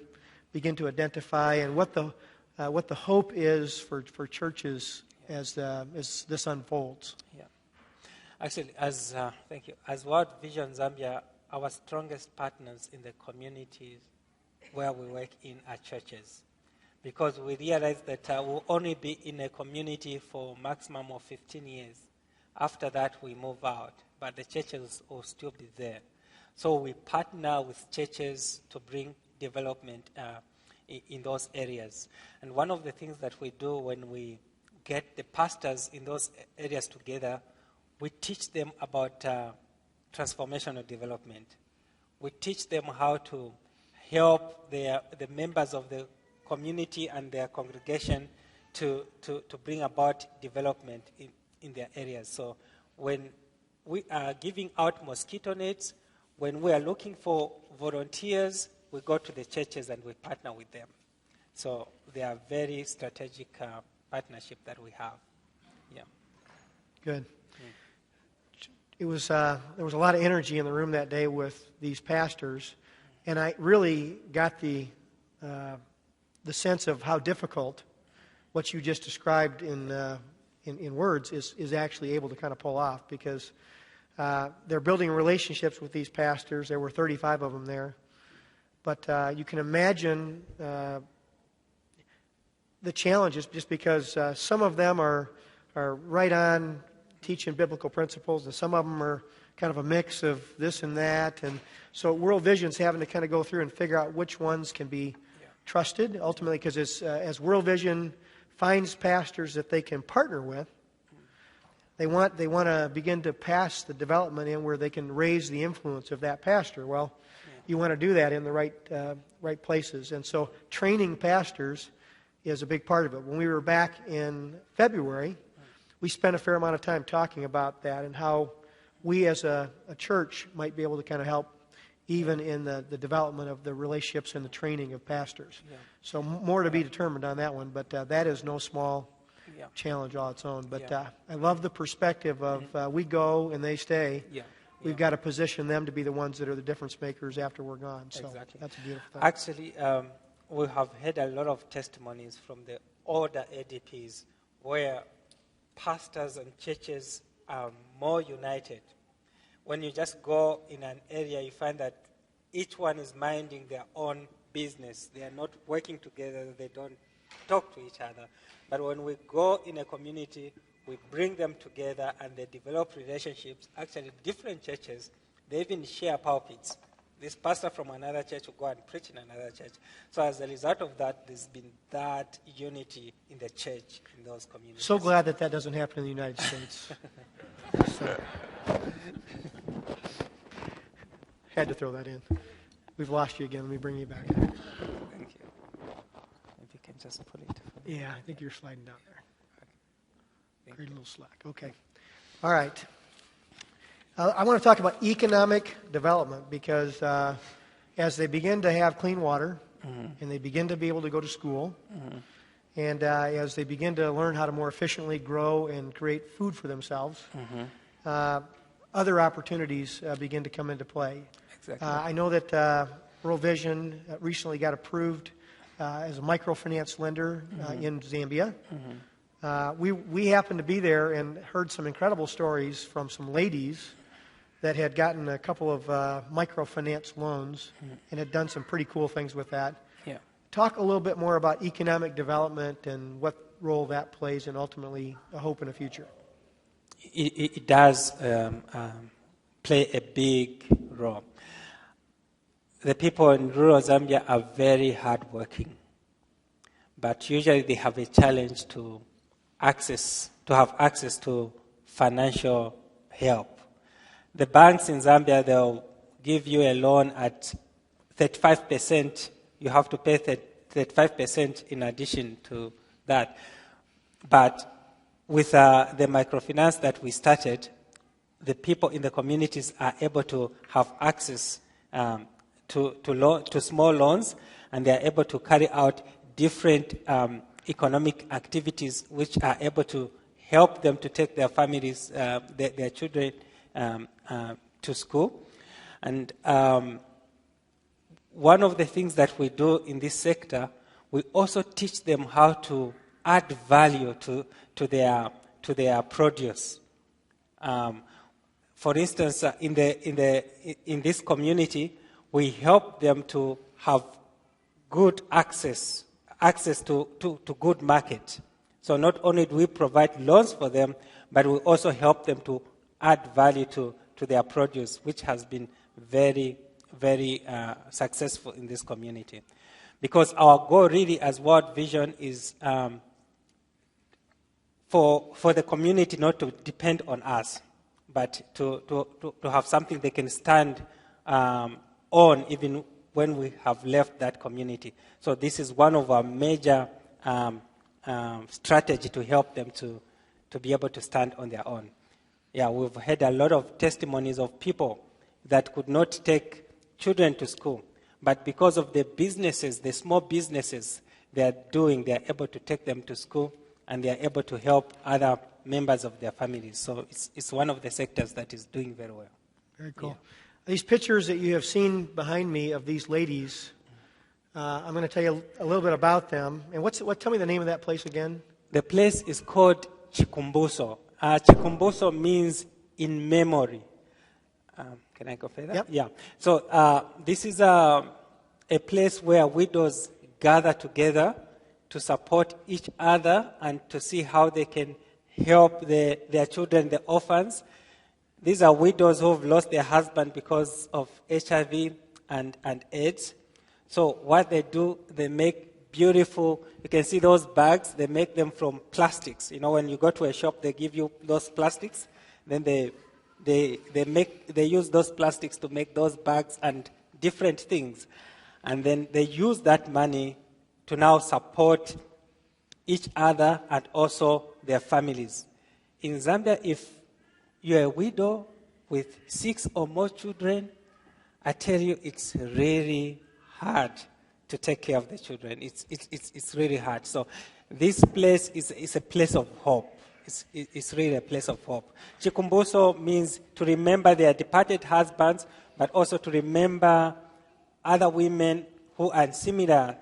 begin to identify and what the hope is for churches as this unfolds? Yeah. Actually, thank you. As World Vision Zambia, our strongest partners in the communities where we work in are churches. Because we realize that we'll only be in a community for maximum of 15 years. After that, we move out. But the churches will still be there. So we partner with churches to bring development in those areas. And one of the things that we do when we get the pastors in those areas together, we teach them about transformational development. We teach them how to help the members of the community and their congregation to bring about development in their areas. So when we are giving out mosquito nets, when we are looking for volunteers, we go to the churches and we partner with them. So they are very strategic partnership that we have. Yeah. Good. It was there was a lot of energy in the room that day with these pastors, and I really got the sense of how difficult what you just described in words is actually able to kind of pull off, because they're building relationships with these pastors. There were 35 of them there. But you can imagine the challenges, just because some of them are right on teaching biblical principles, and some of them are kind of a mix of this and that. And so World Vision's having to kind of go through and figure out which ones can be trusted, ultimately, because as World Vision finds pastors that they can partner with, they want to begin to pass the development in where they can raise the influence of that pastor. Well, you want to do that in the right places. And so training pastors is a big part of it. When we were back in February, we spent a fair amount of time talking about that and how we as a church might be able to kind of help even in the development of the relationships and the training of pastors. Yeah. So more to be determined on that one, but that is no small Yeah. challenge all its own. But Yeah. I love the perspective of we go and they stay. Yeah. We've got to position them to be the ones that are the difference makers after we're gone. So Exactly. that's a beautiful thing. Actually, we have had a lot of testimonies from the older ADPs where pastors and churches are more united. When you just go in an area, you find that each one is minding their own business. They are not working together. They don't talk to each other. But when we go in a community, we bring them together and they develop relationships. Actually, different churches, they even share pulpits. This pastor from another church will go and preach in another church. So as a result of that, there's been that unity in the church in those communities. So glad that doesn't happen in the United States. So, had to throw that in. We've lost you again. Let me bring you back. Thank you. If you can just pull it. Yeah, I think you're sliding down there. Great little slack. Okay. All right. I want to talk about economic development because as they begin to have clean water and they begin to be able to go to school and as they begin to learn how to more efficiently grow and create food for themselves, other opportunities begin to come into play. Exactly. I know that World Vision recently got approved as a microfinance lender in Zambia. We happened to be there and heard some incredible stories from some ladies that had gotten a couple of microfinance loans and had done some pretty cool things with that. Yeah. Talk a little bit more about economic development and what role that plays in ultimately a hope in the future. It does play a big role. The people in rural Zambia are very hardworking, but usually they have a challenge to have access to financial help. The banks in Zambia, they'll give you a loan at 35%. You have to pay 35% in addition to that. But with the microfinance that we started, the people in the communities are able to have access to small loans, and they are able to carry out different economic activities which are able to help them to take their families, their children to school. And one of the things that we do in this sector, we also teach them how to add value to their produce. For instance, in this community, we help them to have good access to good market. So not only do we provide loans for them, but we also help them to add value to their produce, which has been very, very successful in this community. Because our goal really as World Vision is for the community not to depend on us, but to have something they can stand on even when we have left that community. So this is one of our major strategy to help them to be able to stand on their own. Yeah, we've had a lot of testimonies of people that could not take children to school, but because of the businesses, the small businesses they're able to take them to school, and they're able to help other members of their families. So it's one of the sectors that is doing very well. Very cool. Yeah. These pictures that you have seen behind me of these ladies, I'm going to tell you a little bit about them. And tell me the name of that place again. The place is called Chikumbuso. Chikumbuso means in memory. Can I go further? Yep. Yeah. So this is a place where widows gather together to support each other and to see how they can help their children, the orphans. These are widows who have lost their husband because of HIV and AIDS. So what they do, they make beautiful, you can see those bags, they make them from plastics. You know, when you go to a shop, they give you those plastics. Then they use those plastics to make those bags and different things. And then they use that money to now support each other and also their families. In Zambia, if you're a widow with 6 or more children, I tell you, it's really hard to take care of the children. It's really hard. So this place is a place of hope. It's really a place of hope. Chikumbuso means to remember their departed husbands, but also to remember other women who are in similar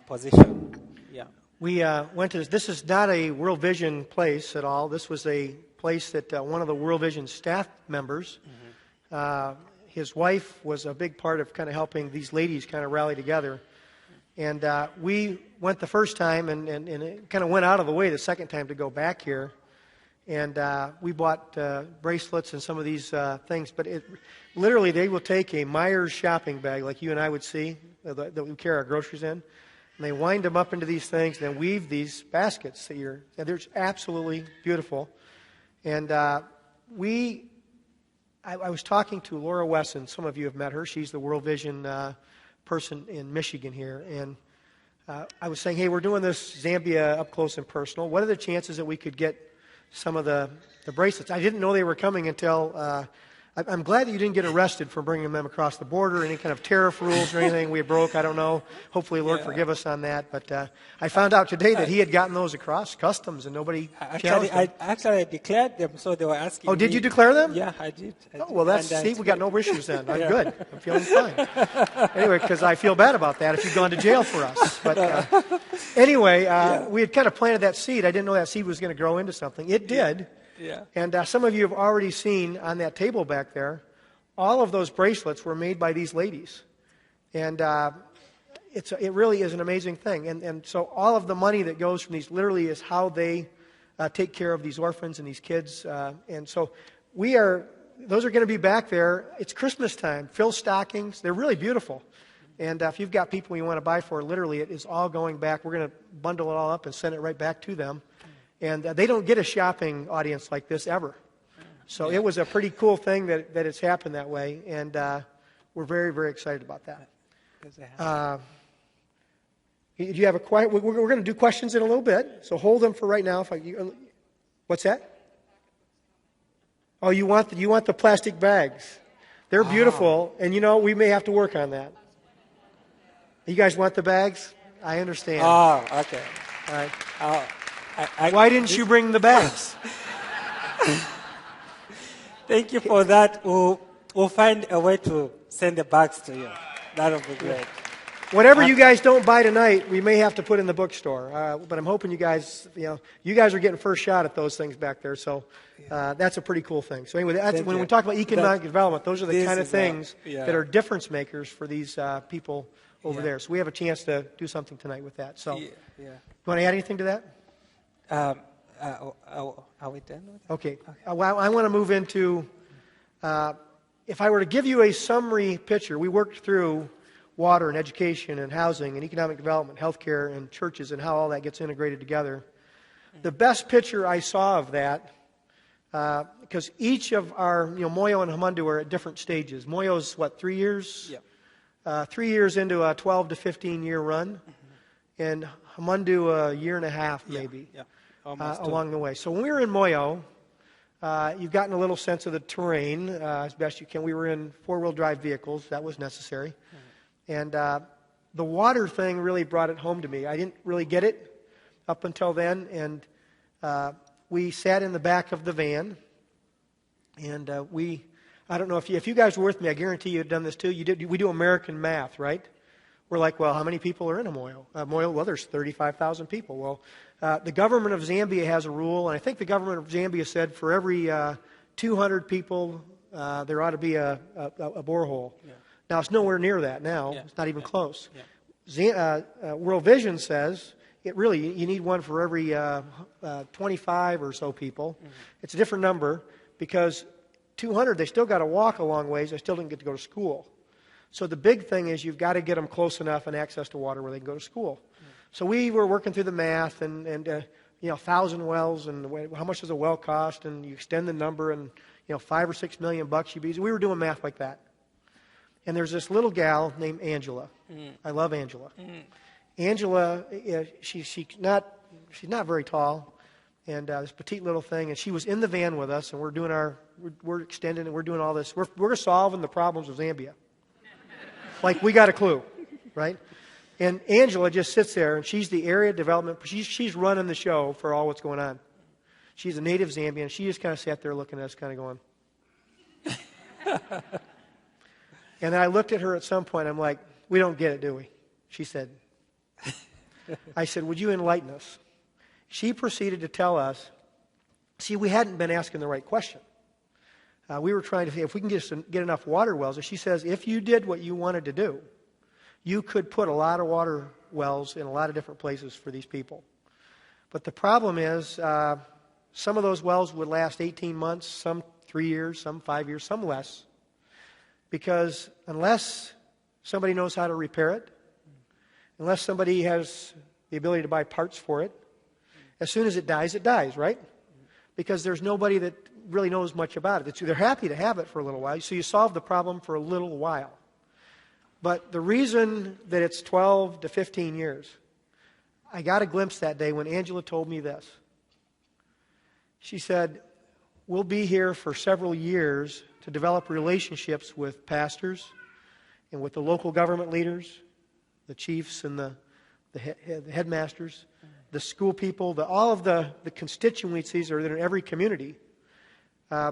position. Yeah. We went to this is not a World Vision place at all. This was a place that one of the World Vision staff members, his wife was a big part of kind of helping these ladies kind of rally together. And we went the first time and it kind of went out of the way the second time to go back here. And we bought bracelets and some of these things. But literally they will take a Myers shopping bag like you and I would see that we carry our groceries in. And they wind them up into these things and then weave these baskets and they're absolutely beautiful. And I was talking to Laura Wesson. Some of you have met her. She's the World Vision person in Michigan here. And I was saying, hey, we're doing this Zambia up close and personal. What are the chances that we could get some of the bracelets? I didn't know they were coming until... I'm glad that you didn't get arrested for bringing them across the border, any kind of tariff rules or anything we broke. I don't know. Hopefully, Lord, forgive us on that. But I found out today that he had gotten those across customs and nobody challenged them. I declared them, so they were asking me. Oh, did you declare them? Yeah, I did. Well, see, we got no issues then. I'm good. I'm feeling fine. Anyway, because I feel bad about that if you've gone to jail for us. But anyway, we had kind of planted that seed. I didn't know that seed was going to grow into something. It did. Yeah. And some of you have already seen on that table back there, all of those bracelets were made by these ladies. And it really is an amazing thing. And so all of the money that goes from these literally is how they take care of these orphans and these kids. And so those are going to be back there. It's Christmas time. Fill stockings. They're really beautiful. And if you've got people you want to buy for, literally it is all going back. We're going to bundle it all up and send it right back to them. And they don't get a shopping audience like this ever. So it was a pretty cool thing that it's happened that way. And we're very, very excited about that. Do you have a question? We're going to do questions in a little bit. So hold them for right now. What's that? Oh, you want the plastic bags. They're beautiful. And, we may have to work on that. You guys want the bags? I understand. Oh, okay. All right. Why didn't you bring the bags? Thank you for that. We'll find a way to send the bags to you. That'll be great. Whatever you guys don't buy tonight, we may have to put in the bookstore. But I'm hoping you guys are getting first shot at those things back there. So that's a pretty cool thing. So anyway, when we talk about economic development, those are the kind of things that are difference makers for these people over there. So we have a chance to do something tonight with that. So you want to add anything to that? Are we done with that? Okay. I want to move into, if I were to give you a summary picture, we worked through water and education and housing and economic development, healthcare and churches and how all that gets integrated together. The best picture I saw of that, because each of our, Moyo and Hamundu are at different stages. Moyo's, 3 years? Yeah. 3 years into a 12 to 15 year run. And Hamundu a year and a half maybe. Yeah. Along the way. So when we were in Moyo, you've gotten a little sense of the terrain as best you can. We were in four-wheel drive vehicles. That was necessary. And the water thing really brought it home to me. I didn't really get it up until then. And we sat in the back of the van. And I don't know if you guys were with me. I guarantee you had done this too. We do American math, right? We're like, well, how many people are in a Moyo? Well, there's 35,000 people. Well, the government of Zambia has a rule, and I think the government of Zambia said for every 200 people, there ought to be a borehole. Yeah. Now, it's nowhere near that now. Yeah. It's not even close. Yeah. World Vision says you need one for every 25 or so people. Mm-hmm. It's a different number because 200, they still got to walk a long ways. They still didn't get to go to school. So the big thing is you've got to get them close enough and access to water where they can go to school. Mm-hmm. So we were working through the math and 1,000 wells and how much does a well cost, and you extend the number and $5 or $6 million we were doing math like that. And there's this little gal named Angela. I love Angela. Angela, she's not she's not very tall, and this petite little thing, and she was in the van with us, and we're extending, and we're doing all this. We're solving the problems of Zambia. Like, we got a clue, right? And Angela just sits there, and she's the area development. She's running the show for all what's going on. She's a native Zambian. She just kind of sat there looking at us, kind of going. And then I looked at her at some point. I'm like, we don't get it, do we? She said. I said, would you enlighten us? She proceeded to tell us, see, we hadn't been asking the right question. We were trying to see if we can get enough water wells. And she says, if you did what you wanted to do, you could put a lot of water wells in a lot of different places for these people. But the problem is, some of those wells would last 18 months, some 3 years, some 5 years, some less. Because unless somebody knows how to repair it, unless somebody has the ability to buy parts for it, as soon as it dies, right? Because there's nobody that really knows much about it. They're happy to have it for a little while, so you solve the problem for a little while. But the reason that it's 12 to 15 years, I got a glimpse that day when Angela told me this. She said, we'll be here for several years to develop relationships with pastors and with the local government leaders, the chiefs and the headmasters, the school people, all of the constituencies that are in every community.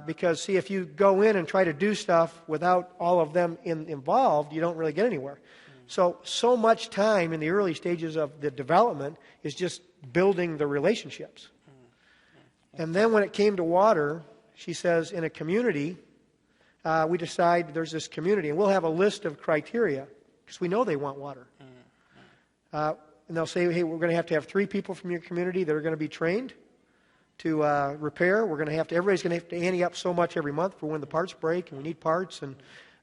Because, see, if you go in and try to do stuff without all of them involved, you don't really get anywhere. So much time in the early stages of the development is just building the relationships. And then when it came to water, she says, in a community, we decide there's this community, and we'll have a list of criteria, because we know they want water. And they'll say, hey, we're going to have 3 people from your community that are going to be trained to repair. Everybody's going to have to ante up so much every month for when the parts break, and we need parts. And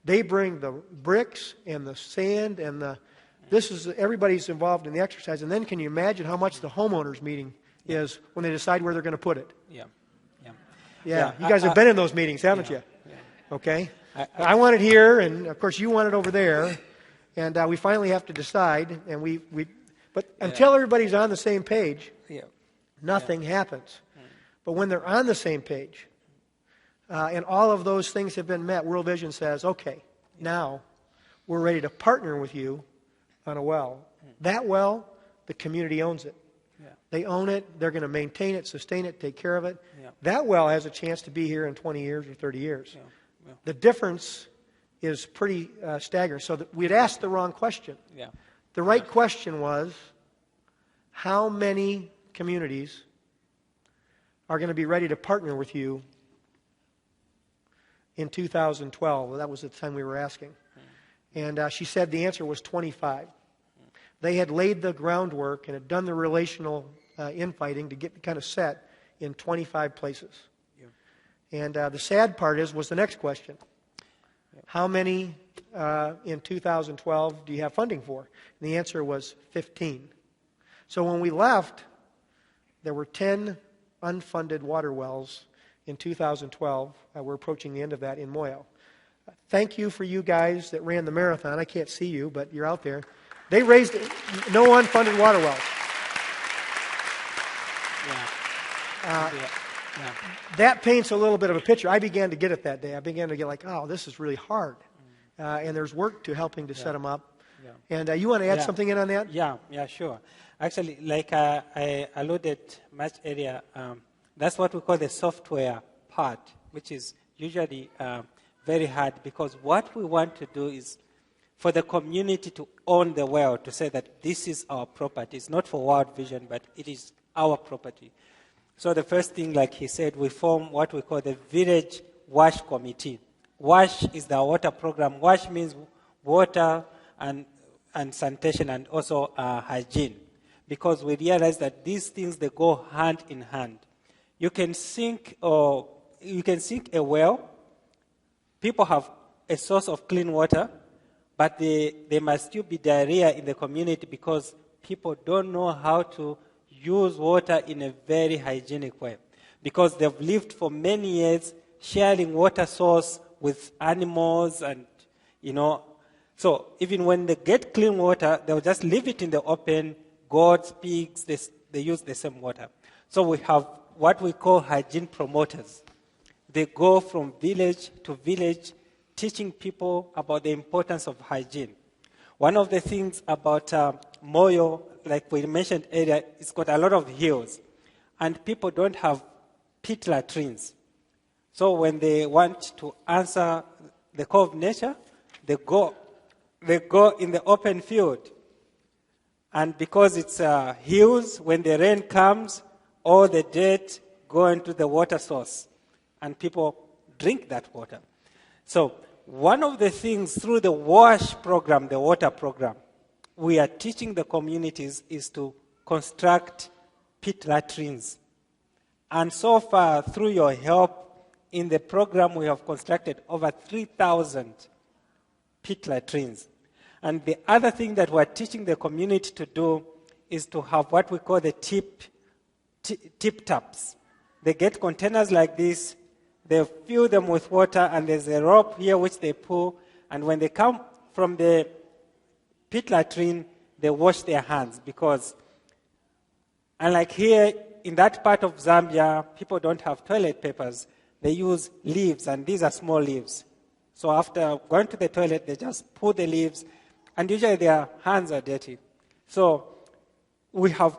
they bring the bricks and the sand, and everybody's involved in the exercise. And then can you imagine how much the homeowners meeting is when they decide where they're going to put it? Yeah. You guys have been in those meetings, haven't you? Yeah. Okay. I want it here, and of course you want it over there, and we finally have to decide. And but until everybody's on the same page, nothing happens. But when they're on the same page, and all of those things have been met, World Vision says, okay, now we're ready to partner with you on a well. That well, the community owns it. They own it. They're going to maintain it, sustain it, take care of it. That well has a chance to be here in 20 years or 30 years. The difference is pretty staggering. So we'd asked the wrong question. The right question was, how many communities are going to be ready to partner with you in 2012? Well, that was the time we were asking. And she said the answer was 25. They had laid the groundwork and had done the relational infighting to get kind of set in 25 places. And the sad part was the next question. How many in 2012 do you have funding for? And the answer was 15. So when we left, there were 10 unfunded water wells in 2012. We're approaching the end of that in Moyo. Thank you for you guys that ran the marathon. I can't see you, but you're out there. They raised no unfunded water wells. That paints a little bit of a picture. I began to get it that day. I began to get like, oh, this is really hard. And there's work to helping to set them up. And you want to add something in on that? Yeah, sure. Actually, like I alluded much earlier, that's what we call the software part, which is usually very hard, because what we want to do is for the community to own the well, to say that this is our property. It's not for World Vision, but it is our property. So the first thing, like he said, we form what we call the Village WASH Committee. WASH is the water program. WASH means water and sanitation and also hygiene, because we realize that these things, they go hand in hand. You can sink a well. People have a source of clean water, but there must still be diarrhea in the community because people don't know how to use water in a very hygienic way, because they've lived for many years sharing water source with animals and, so even when they get clean water, they'll just leave it in the open. Goats, pigs, they use the same water. So we have what we call hygiene promoters. They go from village to village teaching people about the importance of hygiene. One of the things about Moyo, like we mentioned earlier, it's got a lot of hills, and people don't have pit latrines. So when they want to answer the call of nature, they go in the open field. And because it's hills, when the rain comes, all the dirt go into the water source, and people drink that water. So one of the things through the WASH program, the water program, we are teaching the communities is to construct pit latrines. And so far, through your help in the program, we have constructed over 3,000 pit latrines. And the other thing that we're teaching the community to do is to have what we call the tip taps. They get containers like this, they fill them with water, and there's a rope here which they pull, and when they come from the pit latrine, they wash their hands, because unlike here, in that part of Zambia, people don't have toilet papers. They use leaves, and these are small leaves. So after going to the toilet, they just pull the leaves, and usually their hands are dirty. So we have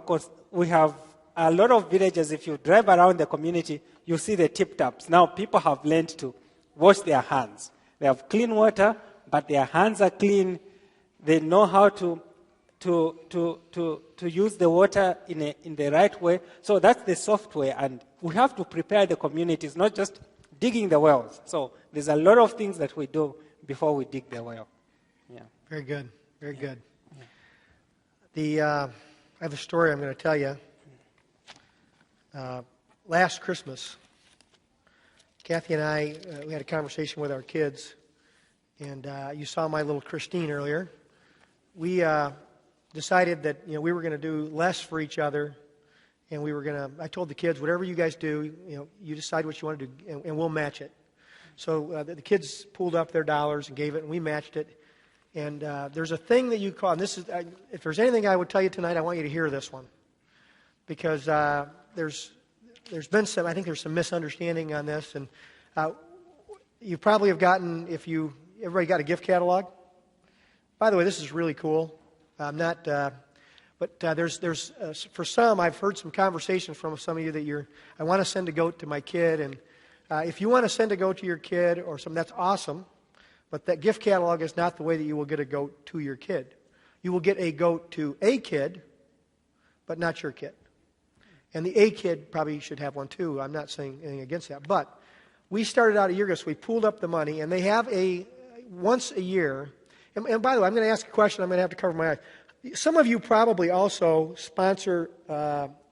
a lot of villages. If you drive around the community, you see the tip taps. Now people have learned to wash their hands. They have clean water, but their hands are clean. They know how to use the water in the right way. So that's the software, and we have to prepare the communities, not just digging the wells. So there's a lot of things that we do before we dig the well. Yeah. Very good. Very good. Yeah. I have a story I'm going to tell you. Last Christmas, Kathy and I, we had a conversation with our kids, and you saw my little Christine earlier. We decided that we were going to do less for each other, and I told the kids, whatever you guys do, you decide what you want to do, and we'll match it. So the kids pulled up their dollars and gave it, and we matched it. And there's a thing that you call, and this is, if there's anything I would tell you tonight, I want you to hear this one, because there's been some, I think there's some misunderstanding on this, and you probably have gotten, everybody got a gift catalog? By the way, this is really cool. But there's for some, I've heard some conversations from some of you that I want to send a goat to my kid, and if you want to send a goat to your kid or something, that's awesome, but that gift catalog is not the way that you will get a goat to your kid. You will get a goat to a kid, but not your kid. And the A kid probably should have one too. I'm not saying anything against that. But we started out a year ago, so we pooled up the money, and they have once a year. And by the way, I'm going to ask a question. I'm going to have to cover my eyes. Some of you probably also sponsor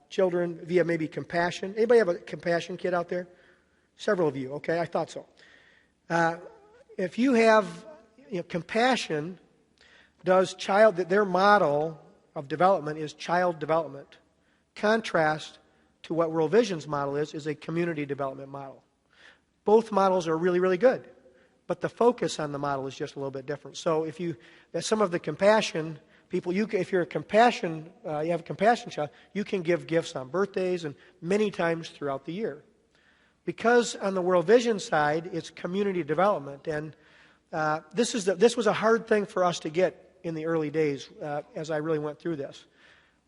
children via maybe Compassion. Anybody have a Compassion kid out there? Several of you. Okay, I thought so. If you have Compassion, their model of development is child development. Contrast to what World Vision's model is a community development model. Both models are really, really good, but the focus on the model is just a little bit different. So some of the Compassion people, if you're you have a Compassion child, you can give gifts on birthdays and many times throughout the year. Because on the World Vision side, it's community development, and this was a hard thing for us to get in the early days as I really went through this.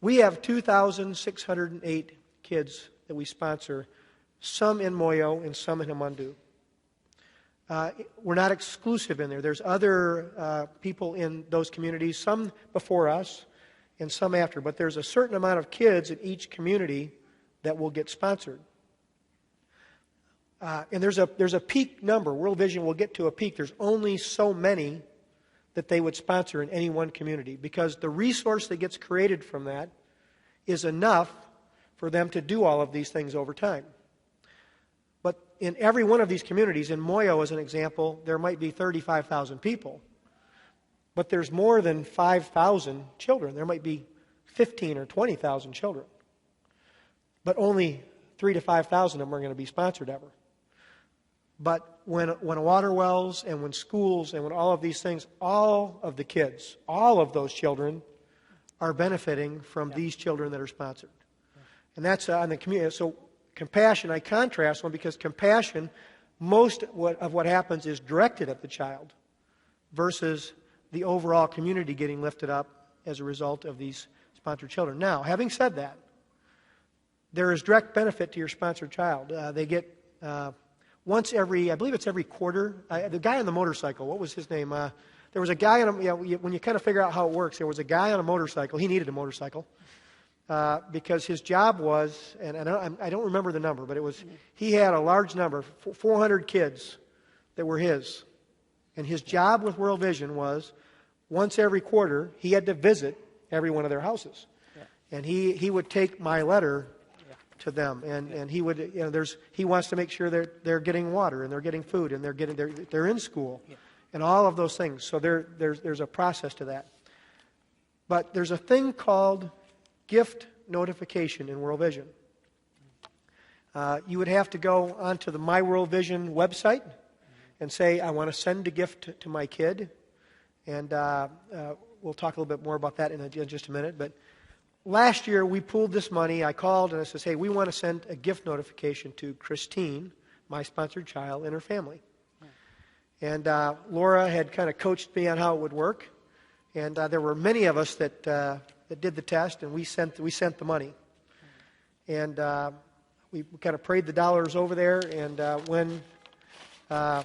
We have 2,608 kids that we sponsor, some in Moyo and some in Hamandu. We're not exclusive in there. There's other people in those communities, some before us and some after, but there's a certain amount of kids in each community that will get sponsored. And there's a peak number. World Vision will get to a peak. There's only so many that they would sponsor in any one community, because the resource that gets created from that is enough for them to do all of these things over time. But in every one of these communities, in Moyo as an example, there might be 35,000 people, but there's more than 5,000 children. There might be 15 or 20,000 children, but only 3,000 to 5,000 of them are going to be sponsored ever. But when water wells and when schools and when all of these things, all of the kids, all of those children are benefiting from these children that are sponsored. And that's on the community. So compassion, I contrast one because compassion, most of what happens is directed at the child versus the overall community getting lifted up as a result of these sponsored children. Now, having said that, there is direct benefit to your sponsored child. They get once every, I believe it's every quarter. The guy on the motorcycle, what was his name? There was a guy on when you kind of figure out how it works, there was a guy on a motorcycle. He needed a motorcycle because his job was, and I don't remember the number, but it was, he had a large number, 400 kids that were his. And his job with World Vision was once every quarter, he had to visit every one of their houses. Yeah. And he would take my letter to them, and he would, he wants to make sure they're getting water and they're getting food and they're in school, and all of those things. So there's a process to that. But there's a thing called gift notification in World Vision. You would have to go onto the My World Vision website and say, I want to send a gift to my kid, and we'll talk a little bit more about that in just a minute. But last year, we pooled this money. I called and I said, hey, we want to send a gift notification to Christine, my sponsored child, and her family. And Laura had kind of coached me on how it would work. And there were many of us that did the test, and we sent the money. And we kind of prayed the dollars over there. And when, I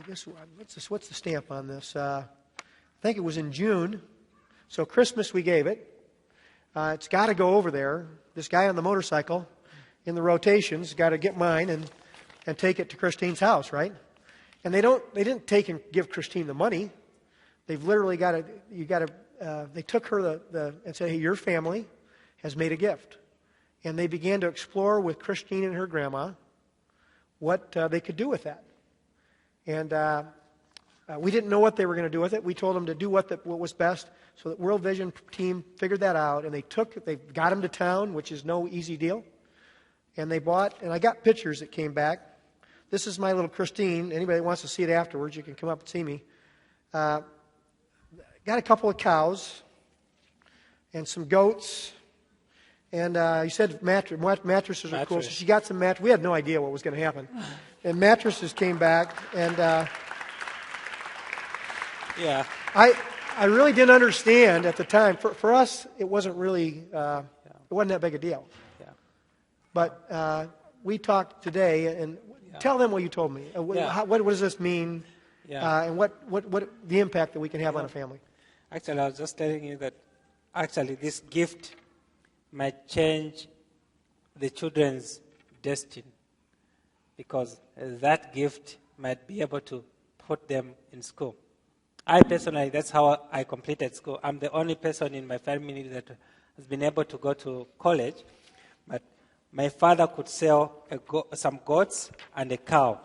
guess, what's the stamp on this? I think it was in June. So Christmas we gave it. It's got to go over there. This guy on the motorcycle in the rotation's got to get mine and take it to Christine's house, right? And they didn't take and give Christine the money. They've literally they took her and said, hey, your family has made a gift. And they began to explore with Christine and her grandma what they could do with that. And we didn't know what they were going to do with it. We told them to do what was best. So the World Vision team figured that out, and they got them to town, which is no easy deal. And they bought, and I got pictures that came back. This is my little Christine. Anybody that wants to see it afterwards, you can come up and see me. Got a couple of cows and some goats. And you said mattresses are cool. So she got some mattresses. We had no idea what was going to happen. And mattresses came back, and yeah. I really didn't understand at the time. For us, it wasn't really, it wasn't that big a deal. Yeah. But we talked today, and tell them what you told me. What does this mean, and what the impact that we can have on a family? Actually, I was just telling you that actually this gift might change the children's destiny, because that gift might be able to put them in school. I personally, that's how I completed school. I'm the only person in my family that has been able to go to college. But my father could sell some goats and a cow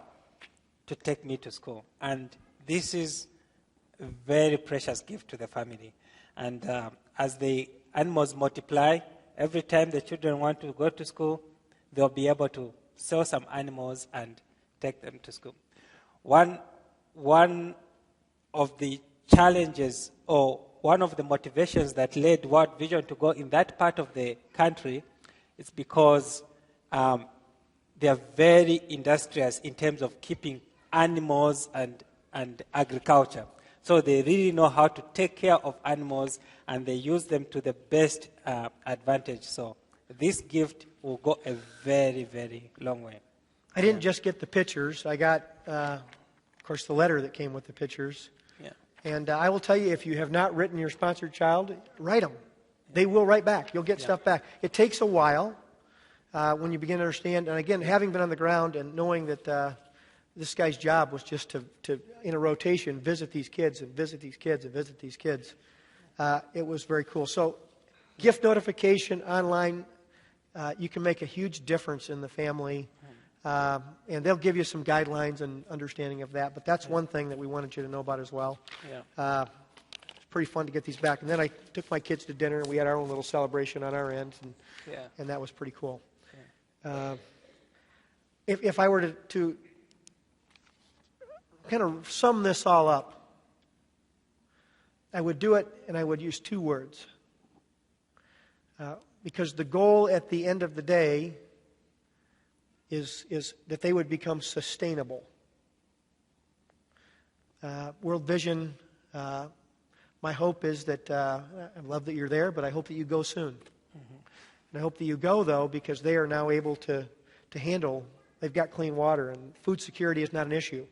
to take me to school. And this is a very precious gift to the family. And as the animals multiply, every time the children want to go to school, they'll be able to sell some animals and take them to school. One of the challenges, or one of the motivations that led World Vision to go in that part of the country is because they are very industrious in terms of keeping animals and agriculture. So they really know how to take care of animals, and they use them to the best advantage. So this gift will go a very, very long way. I didn't just get the pictures. I got, of course, the letter that came with the pictures. Yeah. And I will tell you, if you have not written your sponsored child, write them. They will write back. You'll get stuff back. It takes a while when you begin to understand. And again, having been on the ground and knowing that this guy's job was just to in a rotation, visit these kids and visit these kids and visit these kids, it was very cool. So gift notification online, you can make a huge difference in the family. And they'll give you some guidelines and understanding of that. But that's one thing that we wanted you to know about as well. Yeah. It's pretty fun to get these back. And then I took my kids to dinner, and we had our own little celebration on our end, and that was pretty cool. Yeah. If I were to kind of sum this all up, I would do it, and I would use two words. because the goal at the end of the day is that they would become sustainable. World Vision, my hope is that, I love that you're there, but I hope that you go soon. Mm-hmm. And I hope that you go, though, because they are now able to handle, they've got clean water, and food security is not an issue.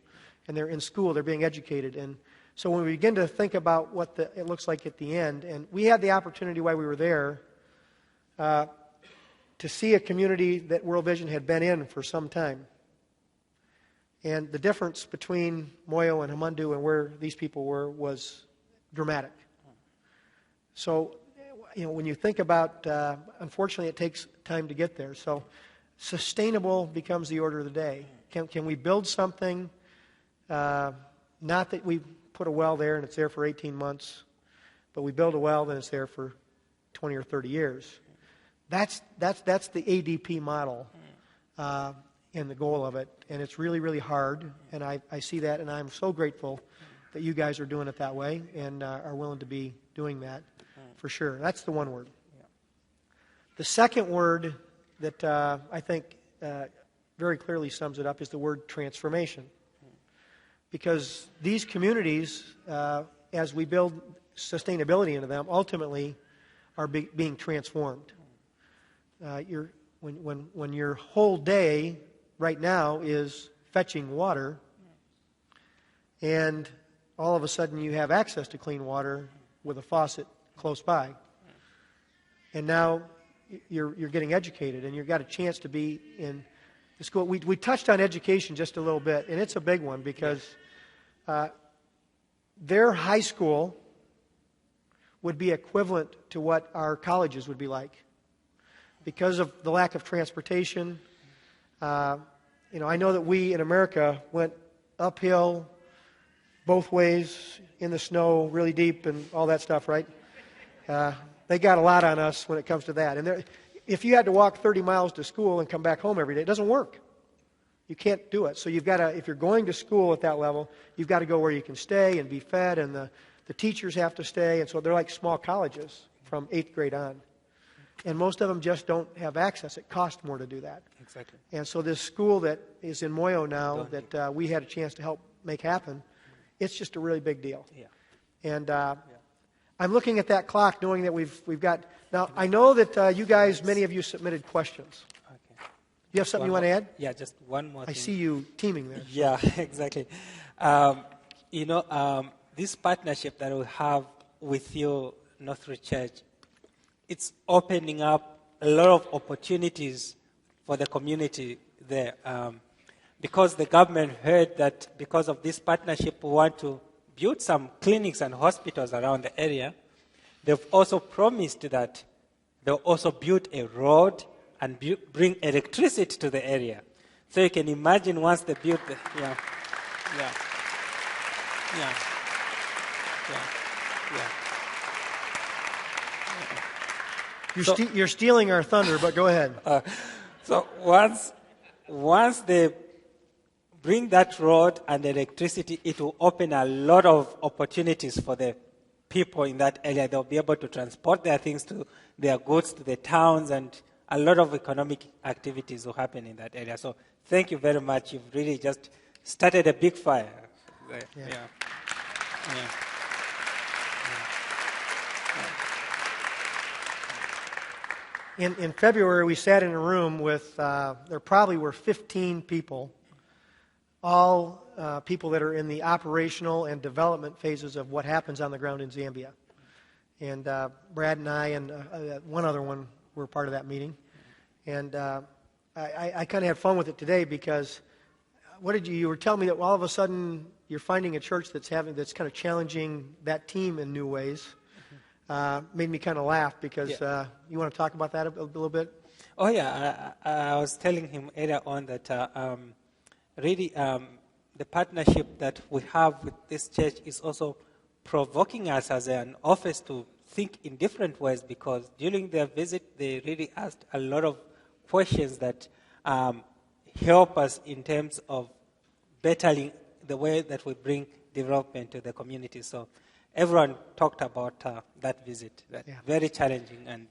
And they're in school, they're being educated. And so when we begin to think about what it looks like at the end, and we had the opportunity while we were there to see a community that World Vision had been in for some time. And the difference between Moyo and Hamundu and where these people were was dramatic. So, when you think about, unfortunately, it takes time to get there. So, sustainable becomes the order of the day. Can we build something? Not that we put a well there and it's there for 18 months, but we build a well and it's there for 20 or 30 years. That's the ADP model. And the goal of it, and it's really, really hard, and I see that, and I'm so grateful that you guys are doing it that way and are willing to be doing that, for sure. That's the one word. Yeah. The second word that I think very clearly sums it up is the word transformation. Because these communities, as we build sustainability into them, ultimately are being transformed. When your whole day right now is fetching water, and all of a sudden you have access to clean water with a faucet close by, and now you're getting educated, and you've got a chance to be in the school. We touched on education just a little bit, and it's a big one because their high school would be equivalent to what our colleges would be like. Because of the lack of transportation, I know that we in America went uphill both ways in the snow, really deep, and all that stuff, right? They got a lot on us when it comes to that. And if you had to walk 30 miles to school and come back home every day, it doesn't work. You can't do it. So you've got to, if you're going to school at that level, you've got to go where you can stay and be fed, and the teachers have to stay, and so they're like small colleges from 8th grade on. And most of them just don't have access. It costs more to do that. Exactly. And so this school that is in Moyo now that we had a chance to help make happen, it's just a really big deal. Yeah. And I'm looking at that clock knowing that we've got... Now, I know that you guys, many of you submitted questions. Okay. You have something you want to add? Yeah, just one more thing. I see you teaming there. Yeah, exactly. This partnership that we have with you, NorthRidge Church, it's opening up a lot of opportunities for the community there. Because the government heard that because of this partnership, we want to build some clinics and hospitals around the area. They've also promised that they'll also build a road and bring electricity to the area. So you can imagine once they build the... Yeah. You're stealing our thunder, but go ahead. So once they bring that road and electricity, it will open a lot of opportunities for the people in that area. They'll be able to transport their things their goods to the towns, and a lot of economic activities will happen in that area. So thank you very much. You've really just started a big fire. Yeah. In February, we sat in a room with, there probably were 15 people, all people that are in the operational and development phases of what happens on the ground in Zambia. And Brad and I and one other one were part of that meeting. And I kind of had fun with it today because you were telling me that all of a sudden you're finding a church that's kind of challenging that team in new ways. Made me kind of laugh because you want to talk about that a little bit? Oh, yeah. I was telling him earlier on that the partnership that we have with this church is also provoking us as an office to think in different ways, because during their visit, they really asked a lot of questions that help us in terms of bettering the way that we bring development to the community. So everyone talked about that visit. Very challenging, and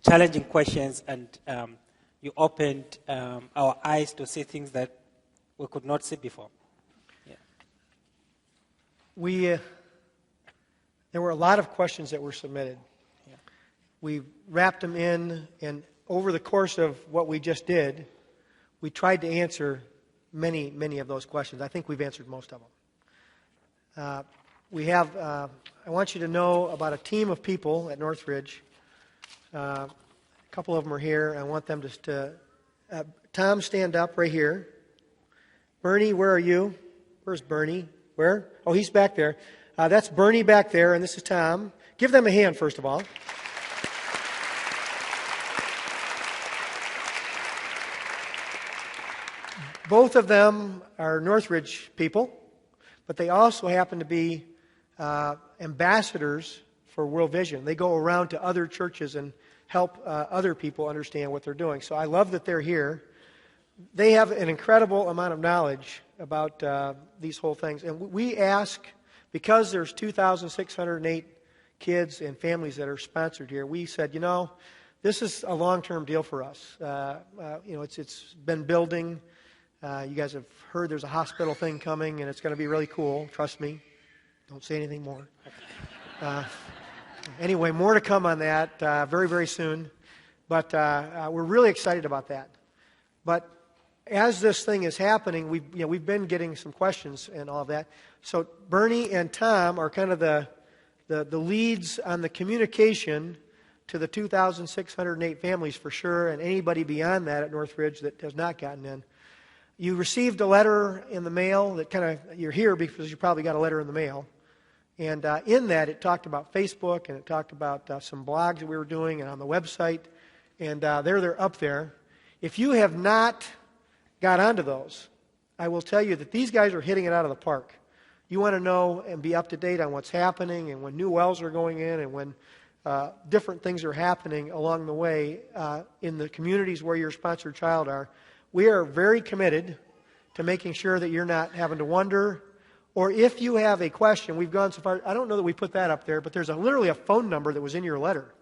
challenging questions, and you opened our eyes to see things that we could not see before. Yeah. There were a lot of questions that were submitted. Yeah. We wrapped them in, and over the course of what we just did, we tried to answer many, many of those questions. I think we've answered most of them. I want you to know about a team of people at NorthRidge. A couple of them are here. I want them to Tom, stand up right here. Bernie, where are you? Where's Bernie? Where? Oh, he's back there. That's Bernie back there, and this is Tom. Give them a hand, first of all. Both of them are NorthRidge people, but they also happen to be ambassadors for World Vision. They go around to other churches and help other people understand what they're doing. So I love that they're here. They have an incredible amount of knowledge about these whole things. And we ask, because there's 2,608 kids and families that are sponsored here, we said, this is a long-term deal for us. It's been building. You guys have heard there's a hospital thing coming, and it's going to be really cool. Trust me. Don't say anything more. Anyway, more to come on that very, very soon. But we're really excited about that. But as this thing is happening, we've been getting some questions and all of that. So Bernie and Tom are kind of the leads on the communication to the 2,608 families for sure, and anybody beyond that at NorthRidge that has not gotten in. You received a letter in the mail that you're here because you probably got a letter in the mail. And in that, it talked about Facebook, and it talked about some blogs that we were doing and on the website. And they're up there. If you have not got onto those, I will tell you that these guys are hitting it out of the park. You want to know and be up to date on what's happening and when new wells are going in and when different things are happening along the way in the communities where your sponsored child are. We are very committed to making sure that you're not having to wonder. Or if you have a question, we've gone so far, I don't know that we put that up there, but there's literally a phone number that was in your letter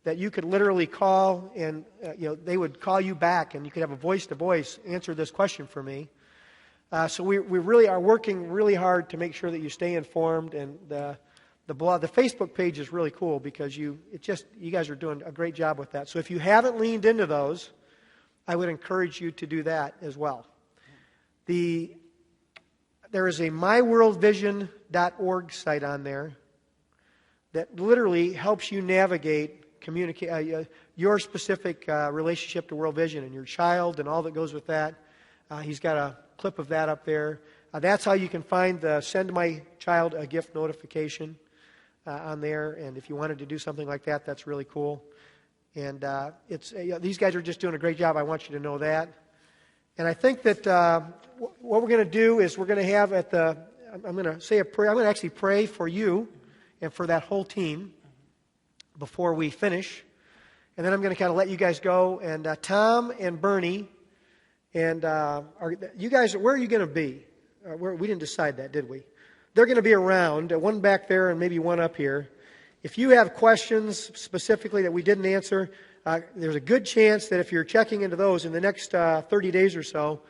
that you could literally call, and they would call you back, and you could have a voice-to-voice answer this question for me. So we really are working really hard to make sure that you stay informed, and the Facebook page is really cool because you guys are doing a great job with that. So if you haven't leaned into those, I would encourage you to do that as well. There is a myworldvision.org site on there that literally helps you navigate, communicate your specific relationship to World Vision and your child and all that goes with that. He's got a clip of that up there. That's how you can find the Send My Child a Gift notification on there. And if you wanted to do something like that, that's really cool. And these guys are just doing a great job. I want you to know that. And I think that what we're going to do is we're going to have I'm going to say a prayer. I'm going to actually pray for you and for that whole team before we finish. And then I'm going to kind of let you guys go. And Tom and Bernie, and you guys, where are you going to be? We didn't decide that, did we? They're going to be around, one back there and maybe one up here. If you have questions specifically that we didn't answer, there's a good chance that if you're checking into those in the next 30 days or so,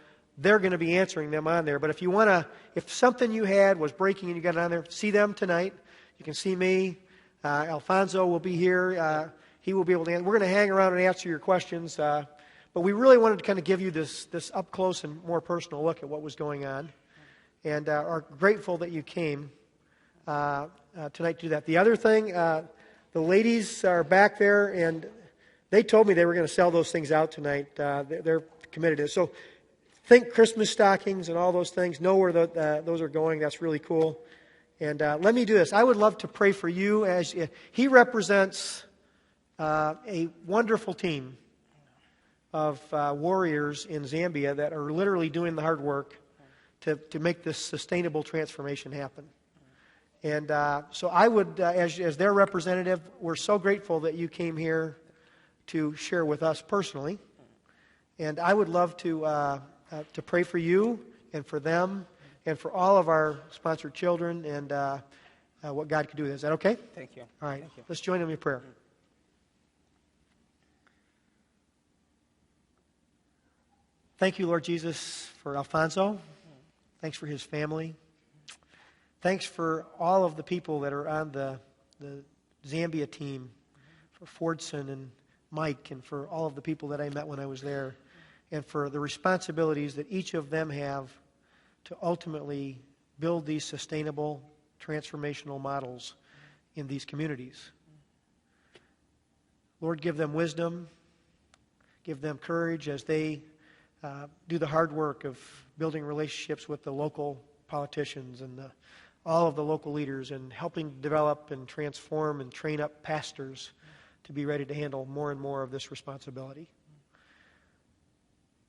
they're going to be answering them on there. But if something you had was breaking and you got it on there, see them tonight. You can see me. Alfonso will be here. He will be able to answer. We're going to hang around and answer your questions. But we really wanted to kind of give you this up close and more personal look at what was going on. And are grateful that you came tonight to do that. The other thing, the ladies are back there, and they told me they were going to sell those things out tonight. They're committed to it. So think Christmas stockings and all those things. Know where those are going. That's really cool. And let me do this. I would love to pray for you. As he represents a wonderful team of warriors in Zambia that are literally doing the hard work to make this sustainable transformation happen. And so I would, as their representative, we're so grateful that you came here to share with us personally. And I would love to pray for you and for them and for all of our sponsored children and what God could do with it. Is that okay? Thank you. All right. Thank you. Let's join him in prayer. Thank you, Lord Jesus, for Alfonso. Thanks for his family. Thanks for all of the people that are on the Zambia team, for Fordson and Mike, and for all of the people that I met when I was there, and for the responsibilities that each of them have to ultimately build these sustainable, transformational models in these communities. Lord, give them wisdom, give them courage as they do the hard work of building relationships with the local politicians and all of the local leaders, and helping develop and transform and train up pastors to be ready to handle more and more of this responsibility.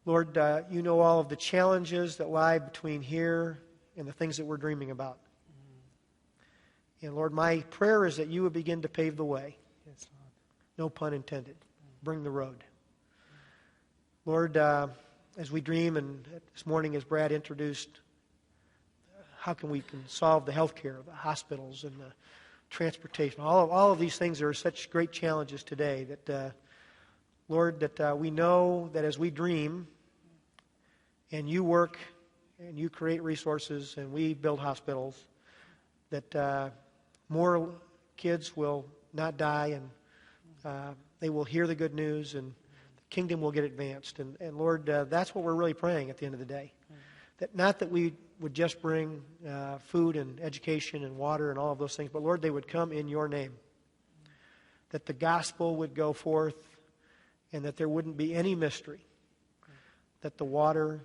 Lord, you know all of the challenges that lie between here and the things that we're dreaming about. And Lord, my prayer is that you would begin to pave the way. Yes, Lord. No pun intended. Bring the road. Lord, as we dream, and this morning as Brad introduced, how we can solve the healthcare, the hospitals, and the transportation. All of these things are such great challenges today that, Lord, that we know that as we dream and you work and you create resources and we build hospitals, that more kids will not die, and they will hear the good news, and the kingdom will get advanced. And Lord, that's what we're really praying at the end of the day. That not that we would just bring food and education and water and all of those things, but Lord, they would come in your name. That the gospel would go forth, and that there wouldn't be any mystery. That the water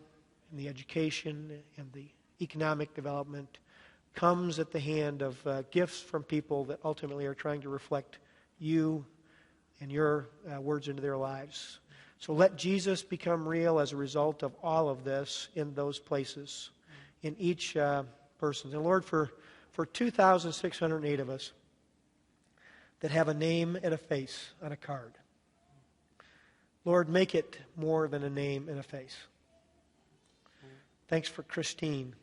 and the education and the economic development comes at the hand of gifts from people that ultimately are trying to reflect you and your words into their lives. So let Jesus become real as a result of all of this in those places, in each person. And Lord, for 2,608 of us that have a name and a face on a card, Lord, make it more than a name and a face. Thanks for Christine,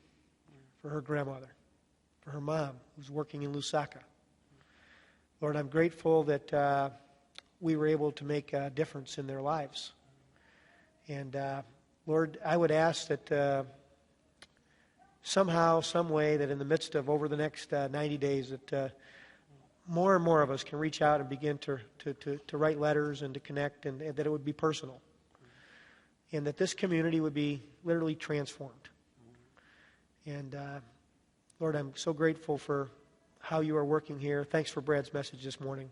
for her grandmother, for her mom who's working in Lusaka. Lord, I'm grateful that we were able to make a difference in their lives. And Lord, I would ask that somehow, some way, that in the midst of over the next 90 days, that more and more of us can reach out and begin to write letters and to connect, and that it would be personal. And that this community would be literally transformed. And Lord, I'm so grateful for how you are working here. Thanks for Brad's message this morning.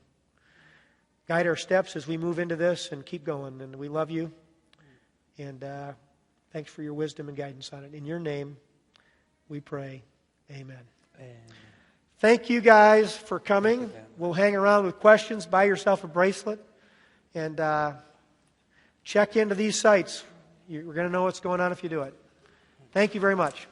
Guide our steps as we move into this and keep going. And we love you. And thanks for your wisdom and guidance on it. In your name, we pray. Amen. Amen. Thank you guys for coming. We'll hang around with questions. Buy yourself a bracelet. And check into these sites. You're going to know what's going on if you do it. Thank you very much.